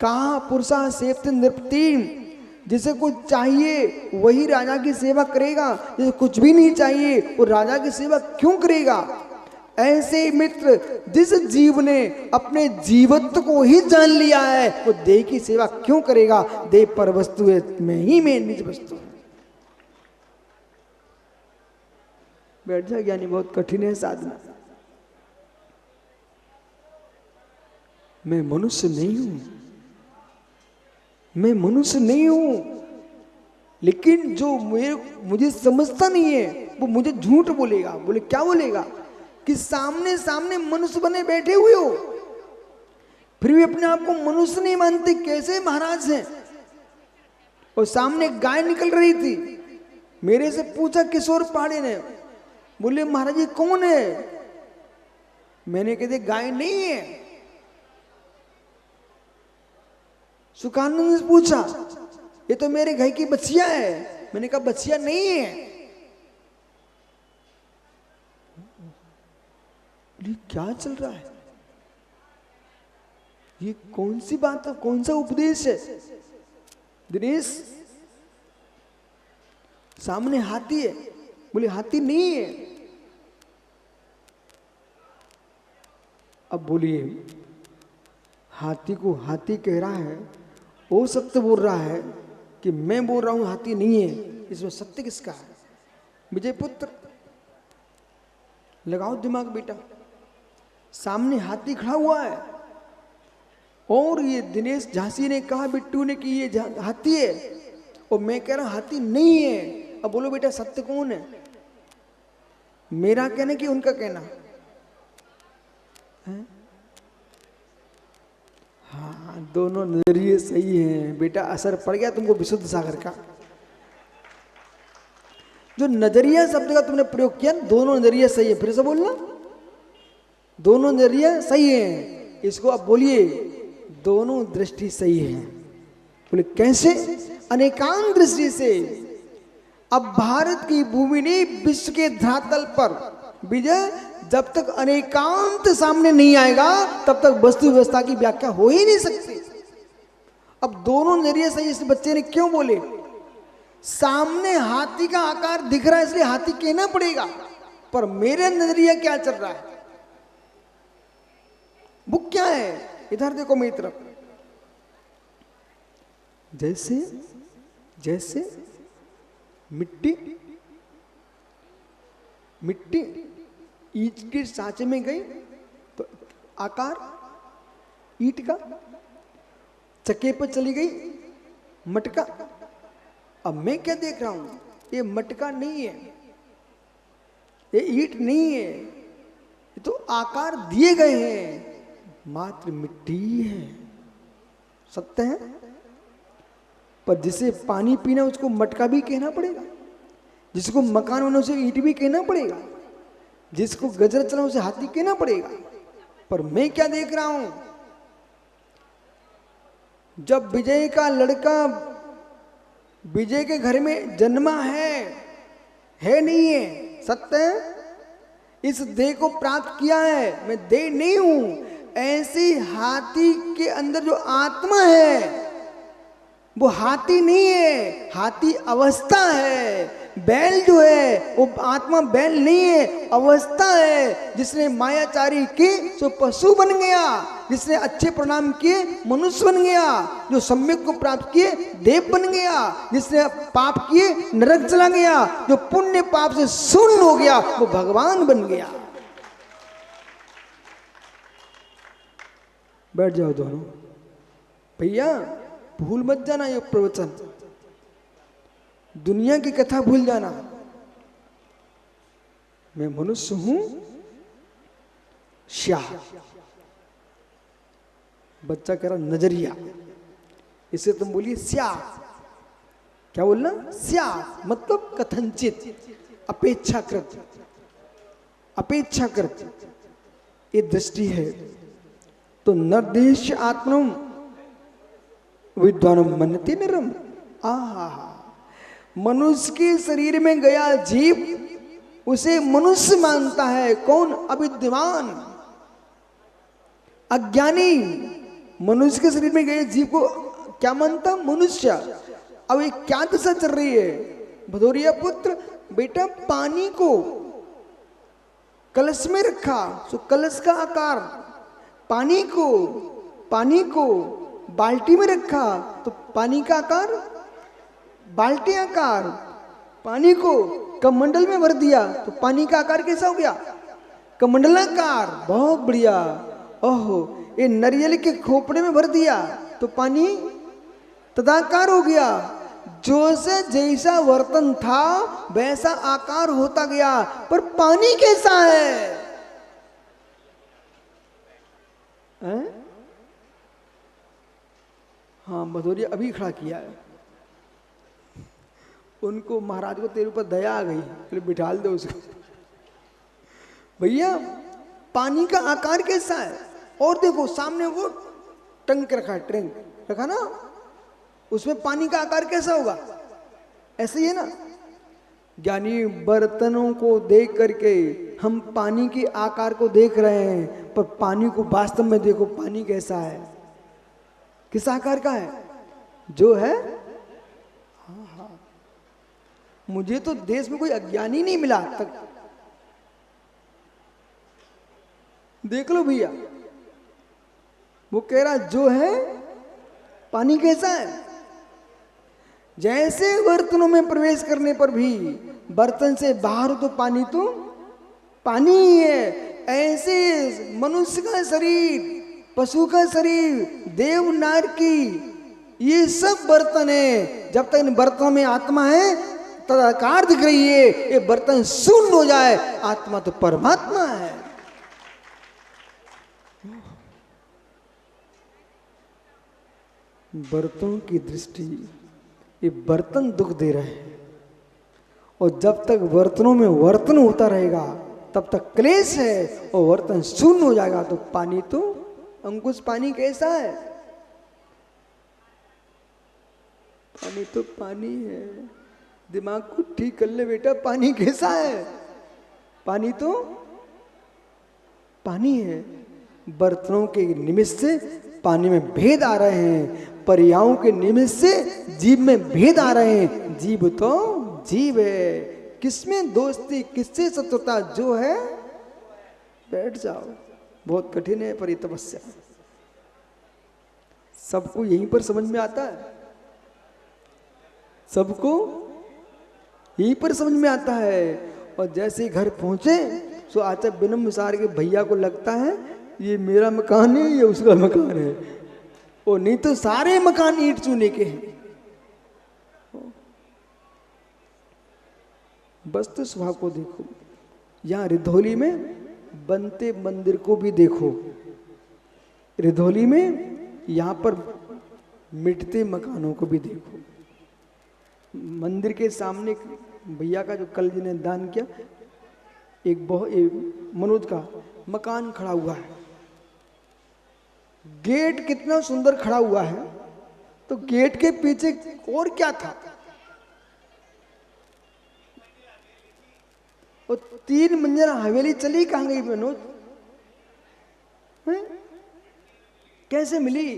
कहा पुरुषा सेवते नृपति, जिसे कुछ चाहिए वही राजा की सेवा करेगा, जिसे कुछ भी नहीं चाहिए वो राजा की सेवा क्यों करेगा? ऐसे मित्र जिस जीव ने अपने जीवत्व को ही जान लिया है वो देह की सेवा क्यों करेगा? देह पर वस्तु है, मैं ही मैं निज वस्तु हूं। बैठ जा ज्ञानी, बहुत कठिन है साधना। मैं मनुष्य नहीं हूं, मैं मनुष्य नहीं हूं, लेकिन जो मुझे समझता नहीं है वो मुझे झूठ बोलेगा। बोले क्या बोलेगा? कि सामने सामने मनुष्य बने बैठे हुए हो, फिर भी अपने आप को मनुष्य नहीं मानते, कैसे महाराज हैं? और सामने गाय निकल रही थी, मेरे से पूछा किशोर पहाड़ी ने, बोले महाराज ये कौन है? मैंने कहते गाय नहीं है। सुखानंद ने पूछा ये तो मेरे घर की बच्चिया है। मैंने कहा बच्चिया नहीं है। क्या चल रहा है? ये कौन सी बात है, कौन सा उपदेश है? दिनेश सामने हाथी है, बोले हाथी नहीं है। अब बोलिए हाथी को हाथी कह रहा है, वो सत्य बोल रहा है कि मैं बोल रहा हूं हाथी नहीं है, इसमें सत्य किसका है? विजय पुत्र लगाओ दिमाग बेटा, सामने हाथी खड़ा हुआ है और ये दिनेश झांसी ने कहा बिट्टू ने कि ये हाथी है और मैं कह रहा हाथी नहीं है। अब बोलो बेटा सत्य कौन है? मेरा कहना कि उनका कहना है? हाँ दोनों नजरिए सही हैं बेटा, असर पड़ गया तुमको विशुद्ध सागर का। जो नजरिया शब्द का तुमने प्रयोग किया, दोनों नजरिया सही है। फिर से बोलना, दोनों नजरिया सही है। इसको अब बोलिए दोनों दृष्टि सही है। बोले कैसे? अनेकांत दृष्टि से। अब भारत की भूमि ने विश्व के धरातल पर विजय, जब तक अनेकांत सामने नहीं आएगा तब तक वस्तु व्यवस्था की व्याख्या हो ही नहीं सकती। अब दोनों नजरिए सही। इस बच्चे ने क्यों बोले? सामने हाथी का आकार दिख रहा है इसलिए हाथी कहना पड़ेगा, पर मेरे नजरिया क्या चल रहा है वो क्या है? इधर देखो मेरी तरफ। जैसे जैसे मिट्टी मिट्टी ईंट के सांचे में गई तो आकार ईंट का, चक्के पर चली गई मटका। अब मैं क्या देख रहा हूं? ये मटका नहीं है, ये ईंट नहीं है, ये तो आकार दिए गए हैं, मात्र मिट्टी है। सत्य है, पर जिसे पानी पीना उसको मटका भी कहना पड़ेगा, जिसको मकान होना उसे ईंट भी कहना पड़ेगा, जिसको गजर चलाना उसे हाथी कहना पड़ेगा। पर मैं क्या देख रहा हूं? जब विजय का लड़का विजय के घर में जन्मा है नहीं है? सत्य है, इस देह को प्राप्त किया है, मैं देह नहीं हूं। ऐसी हाथी के अंदर जो आत्मा है वो हाथी नहीं है, हाथी अवस्था है। बैल जो है वो आत्मा बैल नहीं है, अवस्था है। जिसने मायाचारी की तो पशु बन गया। जिसने अच्छे प्रणाम किए मनुष्य बन गया, जो सम्यक को प्राप्त किए देव बन गया, जिसने पाप किए नरक चला गया, जो पुण्य पाप से शून्य हो गया वो भगवान बन गया। बैठ जाओ दोनों। भैया भूल मत जाना ये प्रवचन, दुनिया की कथा भूल जाना। मैं मनुष्य हूं, श्याह, बच्चा कह रहा नजरिया, इसे तुम बोलिए स्याह। क्या बोलना? स्याह मतलब कथनचित, अपेक्षाकृत, अपेक्षाकृत ये दृष्टि है। तो नरदेश आत्मनम विद्वानम मनते नरम। आहा, मनुष्य के शरीर में गया जीव उसे मनुष्य मानता है। कौन? अविद्वान, अज्ञानी मनुष्य के शरीर में गए जीव को क्या मानता? मनुष्य। अब ये क्या दशा चल रही है? भदौरिया पुत्र, बेटा पानी को कलश में रखा, सो कलश का आकार, पानी को बाल्टी में रखा तो पानी का आकार बाल्टी आकार, पानी को कमंडल में भर दिया तो पानी का आकार कैसा हो गया? कमंडलाकार। बहुत बढ़िया। ओहो, ये नारियल के खोपड़े में भर दिया तो पानी तदाकार हो गया। जो से जैसा वर्तन था वैसा आकार होता गया, पर पानी कैसा है? हाँ, भदौरिया अभी खड़ा किया है। उनको महाराज को तेरे ऊपर दया आ गई, बोले बिठा दो उसको। भैया पानी का आकार कैसा है? और देखो सामने वो टंक रखा है, टैंक रखा ना, उसमें पानी का आकार कैसा होगा? ऐसे ही है ना। ज्ञानी बर्तनों को देख करके हम पानी के आकार को देख रहे हैं, पर पानी को वास्तव में देखो, पानी कैसा है, किस आकार का है? जो है मुझे तो देश में कोई अज्ञानी नहीं मिला तक। देख लो भैया, वो कह रहा जो है पानी कैसा है? जैसे बर्तनों में प्रवेश करने पर भी बर्तन से बाहर तो पानी ही है, ऐसे मनुष्य का शरीर, पशु का शरीर, देव नार की, ये सब बर्तन है। जब तक इन बर्तनों में आत्मा है तदाकार दिख रही है, ये बर्तन शून्य हो जाए, आत्मा तो परमात्मा है। बर्तनों की दृष्टि, ये बर्तन दुख दे रहे हैं, और जब तक बर्तनों में वर्तन होता रहेगा तब तक क्लेश है, और वर्तन शून्य हो जाएगा तो पानी तो अंकुश, पानी कैसा है? पानी तो पानी है। दिमाग को ठीक कर ले बेटा, पानी कैसा है? पानी तो पानी है। बर्तनों के निमित्त से पानी में भेद आ रहे हैं, पर्यायों के निमित्त से जीव में भेद आ रहे हैं। जीव तो जीव है, किसमें दोस्ती, किससे शत्रुता? जो है बैठ जाओ। बहुत कठिन है पर ये तपस्या, सबको यहीं पर समझ में आता है, सबको यहीं पर समझ में आता है। और जैसे घर पहुंचे सो आचा बिनम मिसार के भैया को लगता है ये मेरा मकान है, ये उसका मकान है, और नहीं तो सारे मकान ईंट चूने के हैं। वस्तु स्वभाव को देखो। यहाँ रिधौली में बनते मंदिर को भी देखो, रिधौली में यहाँ पर मिटते मकानों को भी देखो। मंदिर के सामने भैया का जो कल जिन्हें दान किया, एक मनोज का मकान खड़ा हुआ है, गेट कितना सुंदर खड़ा हुआ है, तो गेट के पीछे और क्या था? और 3 मंजिला हवेली चली कहां गई मनोज? कैसे मिली?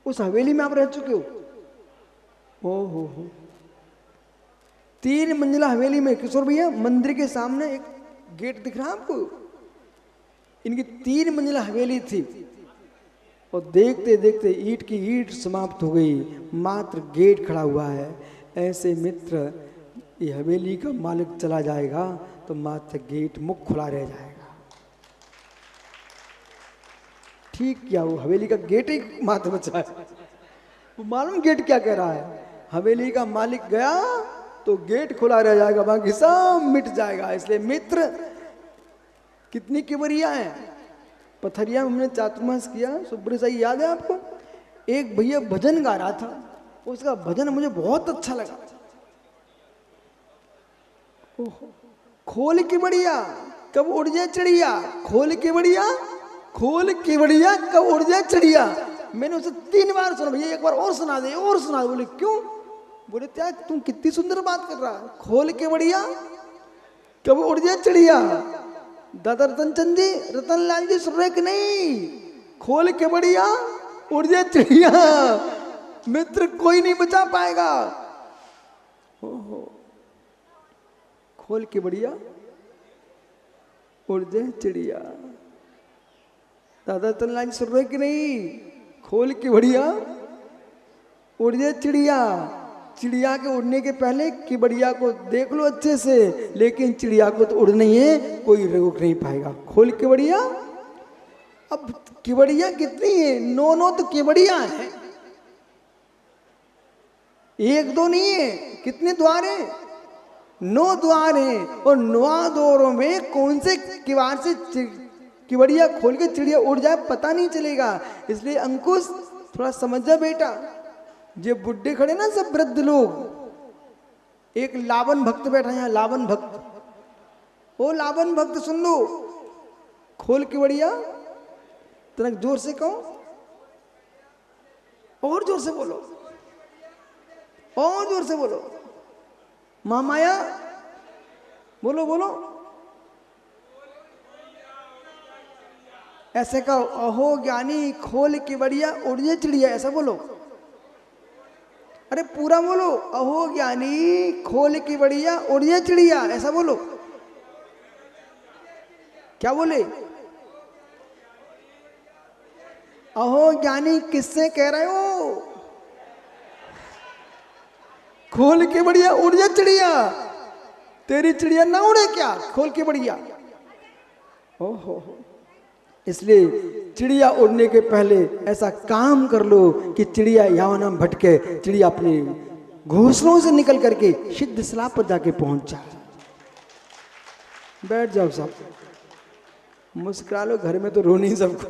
उस हवेली में आप रह चुके हो? हो 3 मंजिला हवेली में। किशोर भैया मंदिर के सामने एक गेट दिख रहा है आपको? इनकी 3 मंजिला हवेली थी, और देखते देखते ईंट की ईंट समाप्त हो गई, मात्र गेट खड़ा हुआ है। ऐसे मित्र, ये हवेली का मालिक चला जाएगा तो मात्र गेट मुख खुला रह जाएगा। ठीक क्या, वो हवेली का गेट ही मात्र बचा है। वो मालूम गेट क्या कह रहा है, हवेली का मालिक गया तो गेट खुला रह जाएगा, बाकी सब मिट जाएगा। इसलिए मित्र कितनी किबरिया है। पथरिया में हमने चातुर्मास किया, सुब्र साई याद है आपको? एक भैया भजन गा रहा था, उसका भजन मुझे बहुत अच्छा लगा। खोल के बढ़िया कब उड़ जाए चिड़िया, खोल के बढ़िया, खोल के बढ़िया कब उड़ जाए चिड़िया। मैंने उसे 3 बार सुना, भैया एक बार और सुना दे, और सुना दे। बोले क्यों? बोले त्याग तुम कितनी सुंदर बात कर रहा है, खोल के बढ़िया कब उड़ जाए चिड़िया। दादा रतन चंद जी, रतन लाल जी सुन रहे कि नहीं? खोल के बढ़िया उड़ जाए चिड़िया, मित्र कोई नहीं बचा पाएगा। ओहो, खोल के बढ़िया उड़ जाए चिड़िया। दादा रतन लाल जी सुन रहे कि नहीं? खोल के बढ़िया उड़ जाए चिड़िया। चिड़िया के उड़ने के पहले किबड़िया को देख लो अच्छे से, लेकिन चिड़िया को तो उड़ नहीं है, कोई रोक नहीं पाएगा। खोल के बढ़िया। अब किबड़िया कितनी है? 9 तो किबड़िया है, 1 2 नहीं है। कितने द्वार हैं? 9 द्वार हैं, और 9 द्वारों में कौन से किवाड़ से किबड़िया खोल के चिड़िया उड़ जाए पता नहीं चलेगा। इसलिए अंकुश थोड़ा समझ जा बेटा। ये बुड्ढे खड़े ना सब वृद्ध लोग, एक लावन भक्त बैठा यहाँ, लावन भक्त। ओ लावन भक्त सुन लो, खोल के बढ़िया, तनक जोर से कहो, और जोर से बोलो, और जोर से बोलो। महामाया बोलो बोलो, ऐसे कहो, अहो ज्ञानी खोल के बढ़िया उड़ जाए चिड़िया, ऐसा बोलो। अरे पूरा बोलो, अहो ज्ञानी खोल की बढ़िया उड़ जाए चिड़िया, ऐसा बोलो। क्या बोले? अहो ज्ञानी किससे कह रहे हो? खोल के बढ़िया उड़ जाए चिड़िया। तेरी चिड़िया ना उड़े क्या? खोल के बढ़िया। ओहो, इसलिए चिड़िया उड़ने के पहले ऐसा काम कर लो कि चिड़िया यहाँ ना भटके, चिड़िया अपने घोंसलों से निकल करके सिद्ध सलाह पर जाके पहुंच जाए। बैठ जाओ सब, मुस्कुरा लो, घर में तो रो नहीं सबको।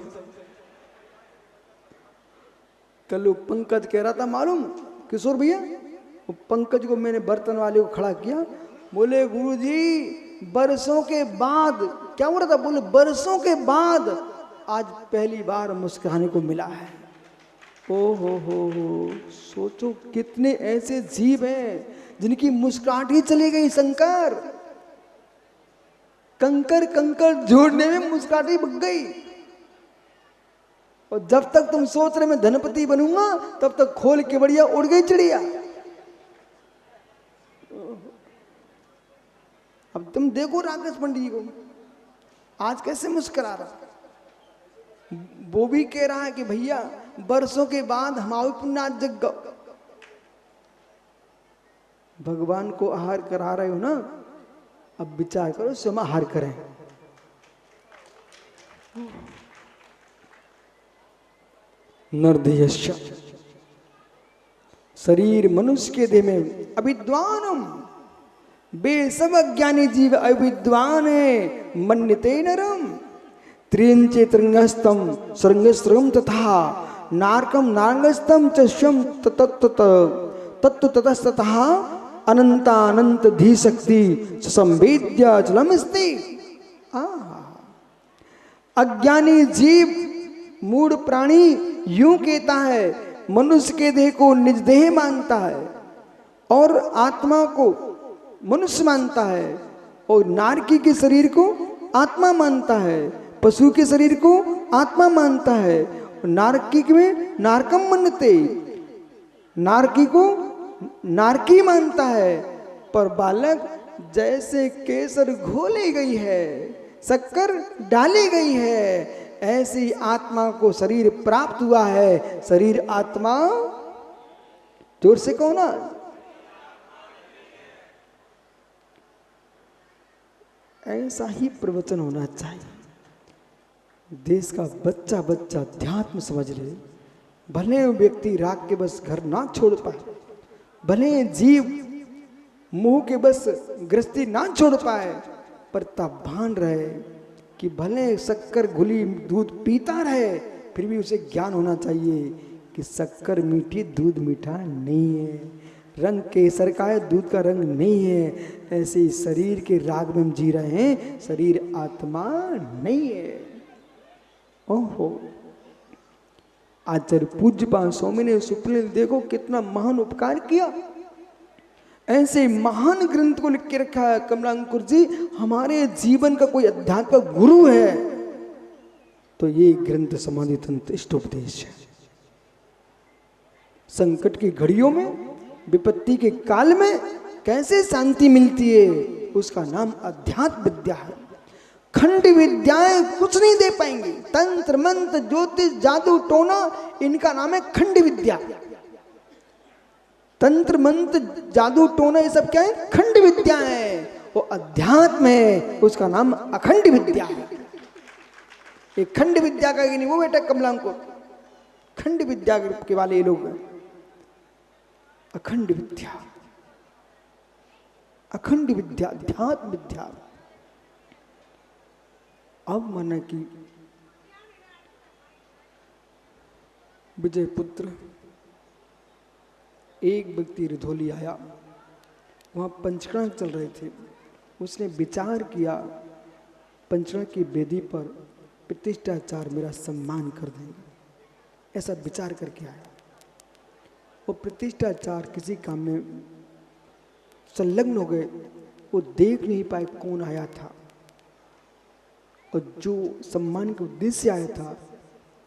कल वो पंकज कह रहा था, मालूम किशोर भैया, वो पंकज को मैंने बर्तन वाले को खड़ा किया, बोले गुरुजी बरसों के बाद, क्या हो रहा था? बोले बरसों के बाद आज पहली बार मुस्कुराने को मिला है। ओ हो, सोचो कितने ऐसे जीव हैं जिनकी मुस्कुराहट ही चली गई। शंकर कंकर कंकर जोड़ने में मुस्कुराहट ही बग गई। और जब तक तुम सोच रहे मैं धनपति बनूंगा, तब तक खोल के बढ़िया उड़ गई चिड़िया। अब तुम देखो राकेश पंडित जी को, आज कैसे मुस्कुरा रहा। वो भी कह रहा है कि भैया बरसों के बाद हमारे पुण्य जग गो। भगवान को आहार करा रहे हो ना, अब विचार करो स्वयं आहार करें। नरदेयश्च शरीर मनुष्य के देह में अविद्वानम, बेसब अज्ञानी जीव अविद्वान है। मन्यते नरम त्रियंचे त्रिंगस्तम स्वर्गस्त्रम तथा नारकम नारंगस्तम चश्यम तत्व ततस्ततः अनंतानंत धी शक्ति संवेद्या चलमस्ति। अज्ञानी जीव मूढ़ प्राणी यूं कहता है, मनुष्य के देह को निज देह मानता है और आत्मा को मनुष्य मानता है, और नारकी के शरीर को आत्मा मानता है, पशु के शरीर को आत्मा मानता है। नारकी में नारकम मनते, नारकी को नारकी मानता है। पर बालक जैसे केसर घोली गई है, शक्कर डाली गई है, ऐसी आत्मा को शरीर प्राप्त हुआ है। शरीर आत्मा, जोर से कहो ना। ऐसा ही प्रवचन होना चाहिए। देश का बच्चा बच्चा अध्यात्म समझ ले। भले व्यक्ति राग के बस घर ना छोड़ पाए, भले जीव मुंह के बस गृहस्थी ना छोड़ पाए, पर तब भान रहे कि भले शक्कर घुली दूध पीता रहे, फिर भी उसे ज्ञान होना चाहिए कि शक्कर मीठी, दूध मीठा नहीं है। रंग केसर का है, दूध का रंग नहीं है। ऐसे शरीर के राग में हम जी रहे हैं, शरीर आत्मा नहीं है। ओहो, आचार्य पूज्यपाद स्वामी शुक्ल ने देखो कितना महान उपकार किया। ऐसे महान ग्रंथ को लिख के रखा है कमलांकुर जी। हमारे जीवन का कोई अध्यात्म गुरु है तो ये ग्रंथ समाधि तंत्र इष्टोपदेश है। संकट की घड़ियों में, विपत्ति के काल में कैसे शांति मिलती है, उसका नाम अध्यात्म विद्या है। खंड विद्याएं कुछ नहीं दे पाएंगी। तंत्र मंत्र ज्योतिष जादू टोना, इनका नाम है खंड विद्या। तंत्र मंत्र जादू टोना ये सब क्या है? खंड विद्या है। वो अध्यात्म है, उसका नाम अखंड विद्या है। ये खंड विद्या का नहीं, वो बेटा कमलांकुर खंड विद्या के वाले ये लोग हैं। अखंड विद्या, अखंड विद्या, अध्यात्म विद्या। अब माना कि विजय पुत्र एक व्यक्ति रिधोली आया, वहां पंचकर्म चल रहे थे। उसने विचार किया पंचकर्म की वेदी पर प्रतिष्ठाचार मेरा सम्मान कर देंगे, ऐसा विचार करके आया। वो प्रतिष्ठाचार किसी काम में संलग्न हो गए, वो देख नहीं पाए कौन आया था, और जो सम्मान के उद्देश्य आया था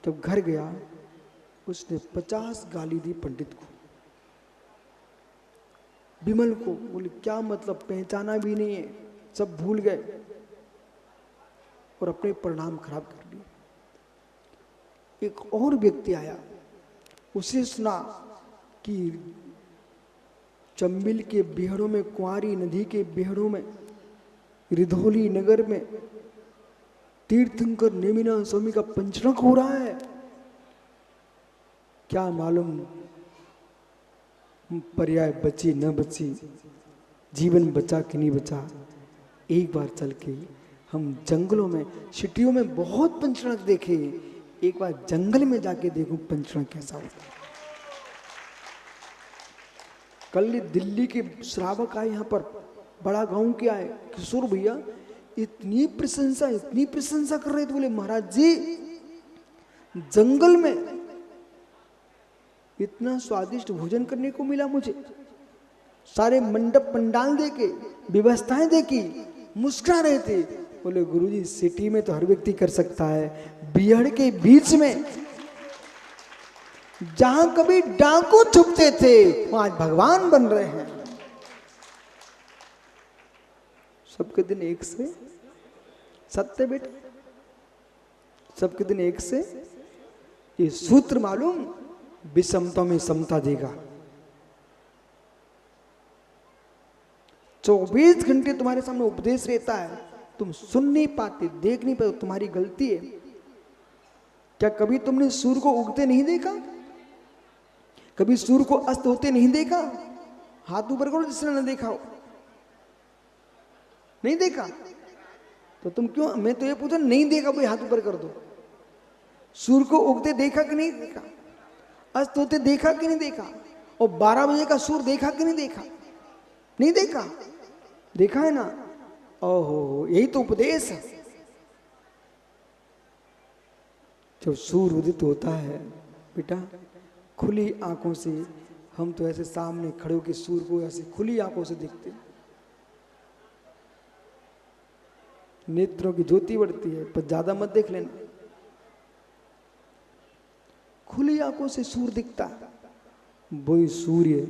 जब घर गया उसने 50 गाली दी पंडित को, विमल को। बोले क्या मतलब, पहचाना भी नहीं है, सब भूल गए और अपने परिणाम खराब कर लिए। एक और व्यक्ति आया, उसे सुना कि चंबिल के बिहड़ों में, कुंवारी नदी के बिहड़ों में, रिधोली नगर में तीर्थंकर नेमिनाथ स्वामी का पंचरक हो रहा है। क्या मालूम पर्याय बची न बची, जीवन बचा कि नहीं बचा। एक बार चल के हम जंगलों में, सिटियों में बहुत पंचरक देखे, एक बार जंगल में जाके देखूं पंचरक कैसा होता है। कल दिल्ली के श्रावक आए यहाँ पर, बड़ा गांव के आए, किशोर भैया इतनी प्रशंसा कर रहे थे। बोले महाराज जी जंगल में इतना स्वादिष्ट भोजन करने को मिला मुझे, सारे मंडप पंडाल देके, व्यवस्थाएं देखी, मुस्कुरा रहे थे। बोले गुरुजी सिटी में तो हर व्यक्ति कर सकता है, बिहड़ के बीच में जहां कभी डाकू छुपते थे वहां आज भगवान बन रहे हैं। सबके दिन एक से सत्य बेटा, सबके दिन एक से। ये सूत्र मालूम, विषमता में समता देगा। 24 घंटे तुम्हारे सामने उपदेश रहता है, तुम सुन नहीं पाते, देख नहीं पाते, तुम्हारी गलती है। क्या कभी तुमने सूर्य को उगते नहीं देखा? कभी सूर्य को अस्त होते नहीं देखा? हाथ ऊपर करो जिसने न देखा हो। नहीं देखा तो तुम क्यों, मैं तो ये पूछा नहीं देखा, भाई हाथ ऊपर कर दो। सूर्य को उगते देखा कि नहीं देखा? अस्त होते देखा कि नहीं देखा? और 12 बजे का सूर्य देखा कि नहीं देखा? नहीं देखा, देखा है ना। ओहो, यही तो उपदेश है। जब सूर्य उदित होता है बेटा, खुली आंखों से, हम तो ऐसे सामने खड़े होकर सूर्य को ऐसे खुली आंखों से देखते हैं, नेत्रों की ज्योति बढ़ती है, पर ज्यादा मत देख लेना। खुली आंखों से सूर्य दिखता है, वही सूर्य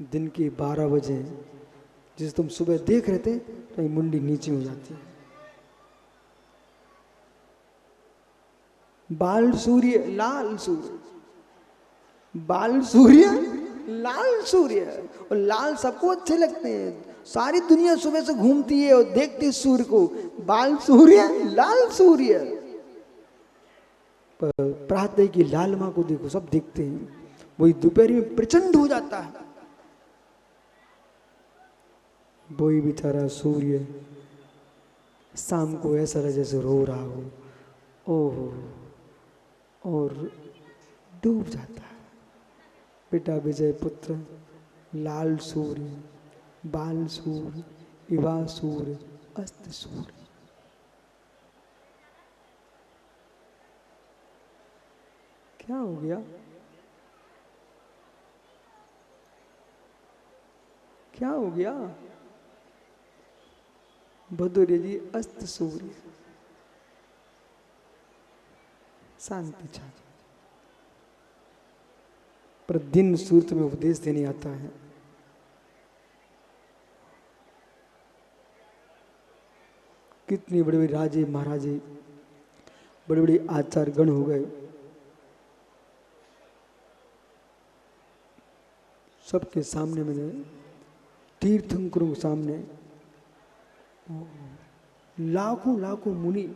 दिन के 12 बजे जिसे तुम सुबह देख रहे थे तो ये मुंडी नीचे हो जाती है। बाल सूर्य लाल सूर्य, बाल सूर्य लाल सूर्य। और लाल सबको अच्छे लगते हैं, सारी दुनिया सुबह से घूमती है और देखती है सूर्य को, बाल सूर्य लाल सूर्य। पर प्रातः की लाल माँ को देखो, सब देखते हैं, वही दोपहर में प्रचंड हो जाता है, वही बेचारा सूर्य शाम को ऐसा लगे जैसे रो रहा हो, ओहो, और डूब जाता है। बेटा विजय पुत्र, लाल सूर्य, बाल सूर्य, इवा सूर्य, अस्त सूर्य। क्या हो गया? क्या हो गया? भदौरिया जी, अस्त सूर्य, शांति छा, पर दिन सूर्य में उपदेश देने आता है। कितने बड़े बड़े राजे महाराजे, बड़े बड़े आचार्य गण हो गए, सबके सामने मैंने, तीर्थंकरों के सामने लाखों लाखों मुनि,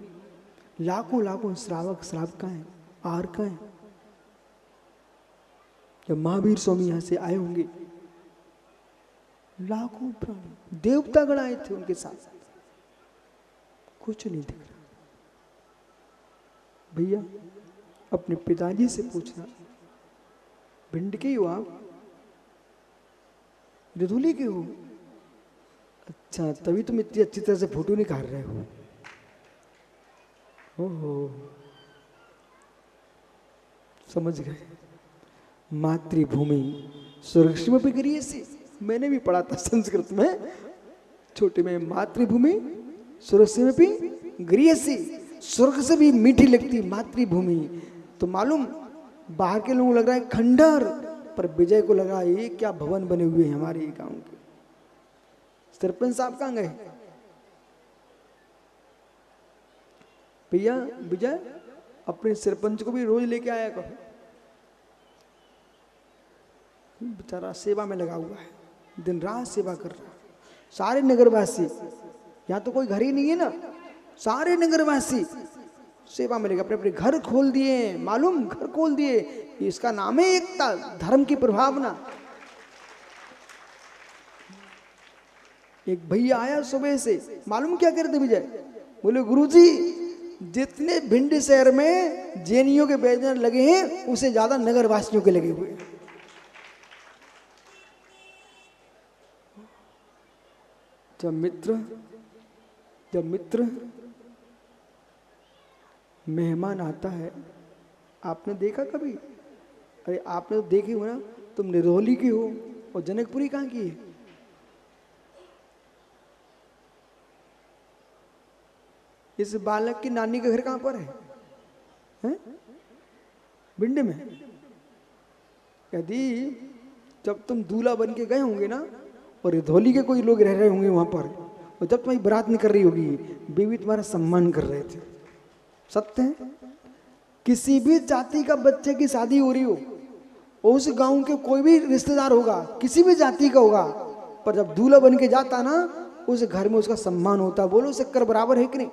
लाखों लाखों श्रावक श्रावकाएं, आर्काएं, जब महावीर स्वामी यहां से आए होंगे, लाखों प्राणी देवता गण आए थे उनके साथ, कुछ नहीं दिख रहा। भैया अपने पिताजी से पूछना, भिंड के हो आप, रिधुली के हो, अच्छा तभी तुम इतनी अच्छी तरह से फोटो निकाल रहे हो। ओहो, समझ गए। मातृभूमि स्वर्गसिम भी गरीयसी, मैंने भी पढ़ा था संस्कृत में छोटे में, मातृभूमि स्वर्गसिम भी गरीयसी, स्वर्ग से भी मीठी लगती मातृभूमि। तो मालूम बाहर के लोगों को लग रहा है खंडर, पर विजय को लगा ये क्या भवन बने हुए हैं हमारे गांव के। सरपंच साहब कहाँ गए? भैया विजय अपने सरपंच को भी रोज लेके आया करो, बेचारा सेवा में लगा हुआ है, दिन रात सेवा कर रहा है। सारे नगरवासी, यहाँ तो कोई घर ही नहीं है ना, सारे नगरवासी सेवा में लगे, अपने अपने घर खोल दिए, मालूम घर खोल दिए। इसका नाम है एकता, धर्म की प्रभावना। एक भैया आया सुबह से, मालूम क्या करते विजय, बोले गुरुजी जितने भिंड शहर में जैनियों के बैनर लगे हैं उसे ज्यादा नगरवासियों के लगे हुए हैं। जब मित्र मेहमान आता है, आपने देखा कभी? अरे आपने तो देखे हो ना, तुम निरोली की हो और जनकपुरी कहाँ की है? इस बालक की नानी का घर कहाँ पर है? हैं? भिंड में। यदि जब तुम दूल्हा बन के गए होंगे ना, और रिधौली के कोई लोग रह रहे होंगे वहां पर, और जब तुम्हारी बारात निकल रही होगी, बीवी तुम्हारा सम्मान कर रहे थे। सत्य है। किसी भी जाति का बच्चे की शादी हो रही हो, उस गांव के कोई भी रिश्तेदार होगा, किसी भी जाति का होगा, पर जब दूल्हा बन के जाता ना, उस घर में उसका सम्मान होता। बोलो शक्कर बराबर है कि नहीं?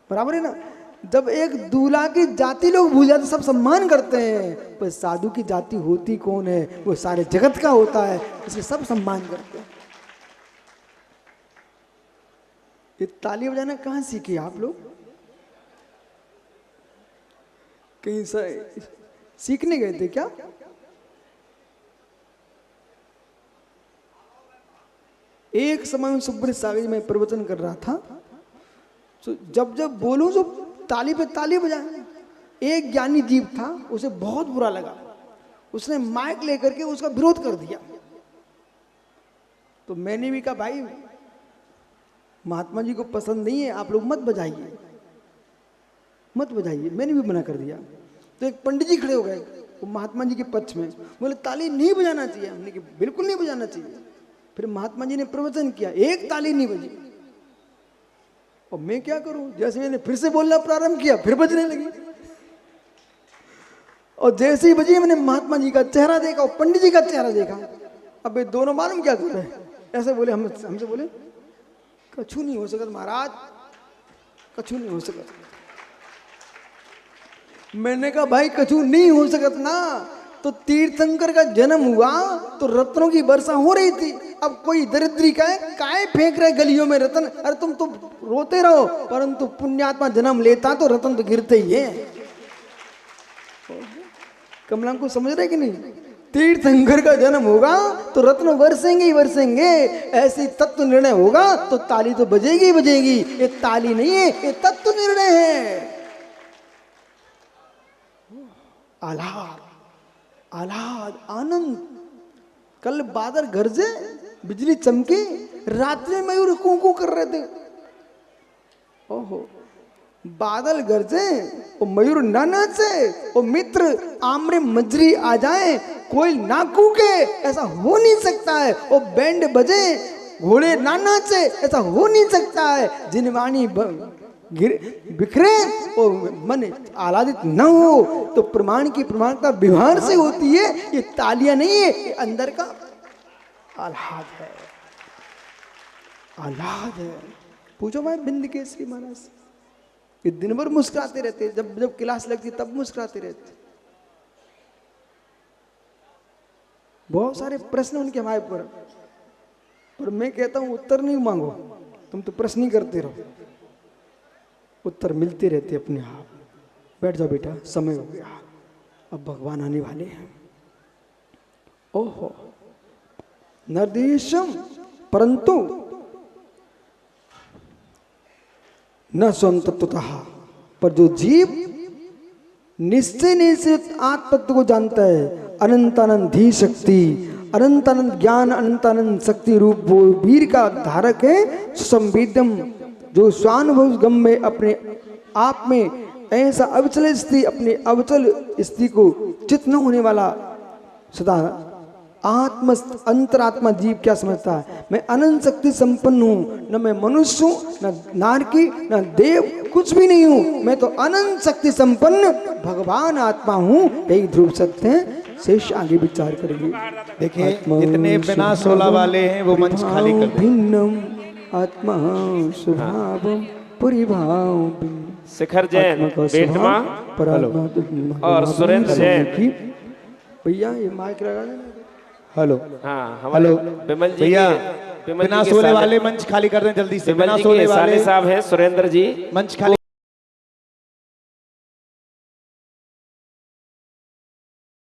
बराबर है ना। जब एक दूल्हा की जाति लोग भूल जाते, सब सम्मान करते हैं, पर साधु की जाति होती कौन है? वो सारे जगत का होता है, इसलिए सब सम्मान करते हैं। ये ताली बजाना कहाँ सीखे आप लोग? कहीं से सीखने गए थे क्या? एक समय में सुब्रत सागर में प्रवचन कर रहा था, तो जब जब बोलूं तो ताली पे ताली बजाए। एक ज्ञानी जीव था, उसे बहुत बुरा लगा, उसने माइक लेकर के उसका विरोध कर दिया। तो मैंने भी कहा भाई महात्मा जी को पसंद नहीं है, आप लोग मत बजाइए, मत बजाइए। मैंने भी मना कर दिया। तो एक पंडित जी खड़े हो गए वो महात्मा जी के पक्ष में, बोले ताली नहीं बजाना चाहिए। हमने कहा बिल्कुल नहीं बजाना चाहिए। फिर महात्मा जी ने प्रवचन किया, एक ताली नहीं बजी। और मैं क्या करूं, जैसे मैंने फिर से बोलना प्रारंभ किया, फिर बजने लगी। और जैसे ही बजी मैंने महात्मा जी का चेहरा देखा और पंडित जी का चेहरा देखा। अब ये दोनों मालूम क्या कर रहे हैं, ऐसे बोले हमसे बोले कछु नहीं हो सकता महाराज, कछु नहीं हो सकता। मैंने कहा भाई कछु नहीं हो सकता ना, तो तीर्थंकर का जन्म हुआ तो रत्नों की वर्षा हो रही थी। अब कोई दरिद्री का है काय फेंक रहे गलियों में रत्न, अरे तुम तो रोते रहो, परंतु पुण्यात्मा जन्म लेता तो रत्न तो गिरते ही है। कमला को समझ रहे कि नहीं, तीर्थंकर का जन्म होगा तो रत्न बरसेंगे ही बरसेंगे, ऐसी तत्व निर्णय होगा तो ताली तो बजेगी ही बजेगी। ये ताली नहीं है, ये तत्व निर्णय है। आह्लाद आह्लाद आनंद। कल बादल गरजे, बिजली चमके, रात्रि में मयूर कू कू कर रहे थे। ओहो, बादल गरजे और मयूर ना नाचे और मित्र आमरे मजरी आ जाए कोई ना कूके, ऐसा हो नहीं सकता है। और बैंड बजे घोड़े ना नाचे, ऐसा हो नहीं सकता है। जिनवाणी बिखरे और मन आह्लादित न हो, तो प्रमाण की प्रमाणता व्यवहार से होती है। ये तालियां नहीं है, ये अंदर का आह्लाद है, आह्लाद है। पूछो भाई बिंदकेसरी महाराज, ये दिन भर मुस्कुराते रहते, जब जब क्लास लगती तब मुस्कुराते रहते। बहुत सारे प्रश्न उनके हमारे पर मैं कहता हूं उत्तर नहीं मांगो, तुम तो प्रश्न ही करते रहो, उत्तर मिलते रहते अपने आप। बैठ जाओ बेटा, समय हो गया, अब भगवान आने वाले हैं। ओहो, निर्देशम परंतु न स्वयं तत्वतः, पर जो जीव निश्चय निश्चित आत्म तत्व को जानता है, अनंतानंद धी शक्ति, अनंतानंद ज्ञान, अनंतानंद शक्ति रूप वो वीर का धारक है। संवेदम, जो स्वानुभव गम में अपने आप में ऐसा अविचल स्थिति, अपने अविचल स्थिति को चित न होने वाला सदा आत्म अंतरात्मा जीव क्या समझता है, मैं अनंत शक्ति संपन्न हूँ, न मैं मनुष्य हूँ, न नारकी, न देव, कुछ भी नहीं हूँ, मैं तो अनंत शक्ति संपन्न भगवान आत्मा हूँ। यही ध्रुव सत्य है। शेष आगे विचार करेंगे। देखिए इतने बिना सोला वाले हैं, वो मंच खाली कर दें। भिन्नम आत्मा स्वभावम परिभाव। शिखर जैन, बेटमा और सुरेंद्र जैन। भैया ये माइक लगा देना। हेलो, हाँ हमारे विमल जी भैया के बिना सोले वाले मंच खाली कर दें जल्दी से। विमल जी के साले साहब हैं सुरेंद्र जी, मंच खाली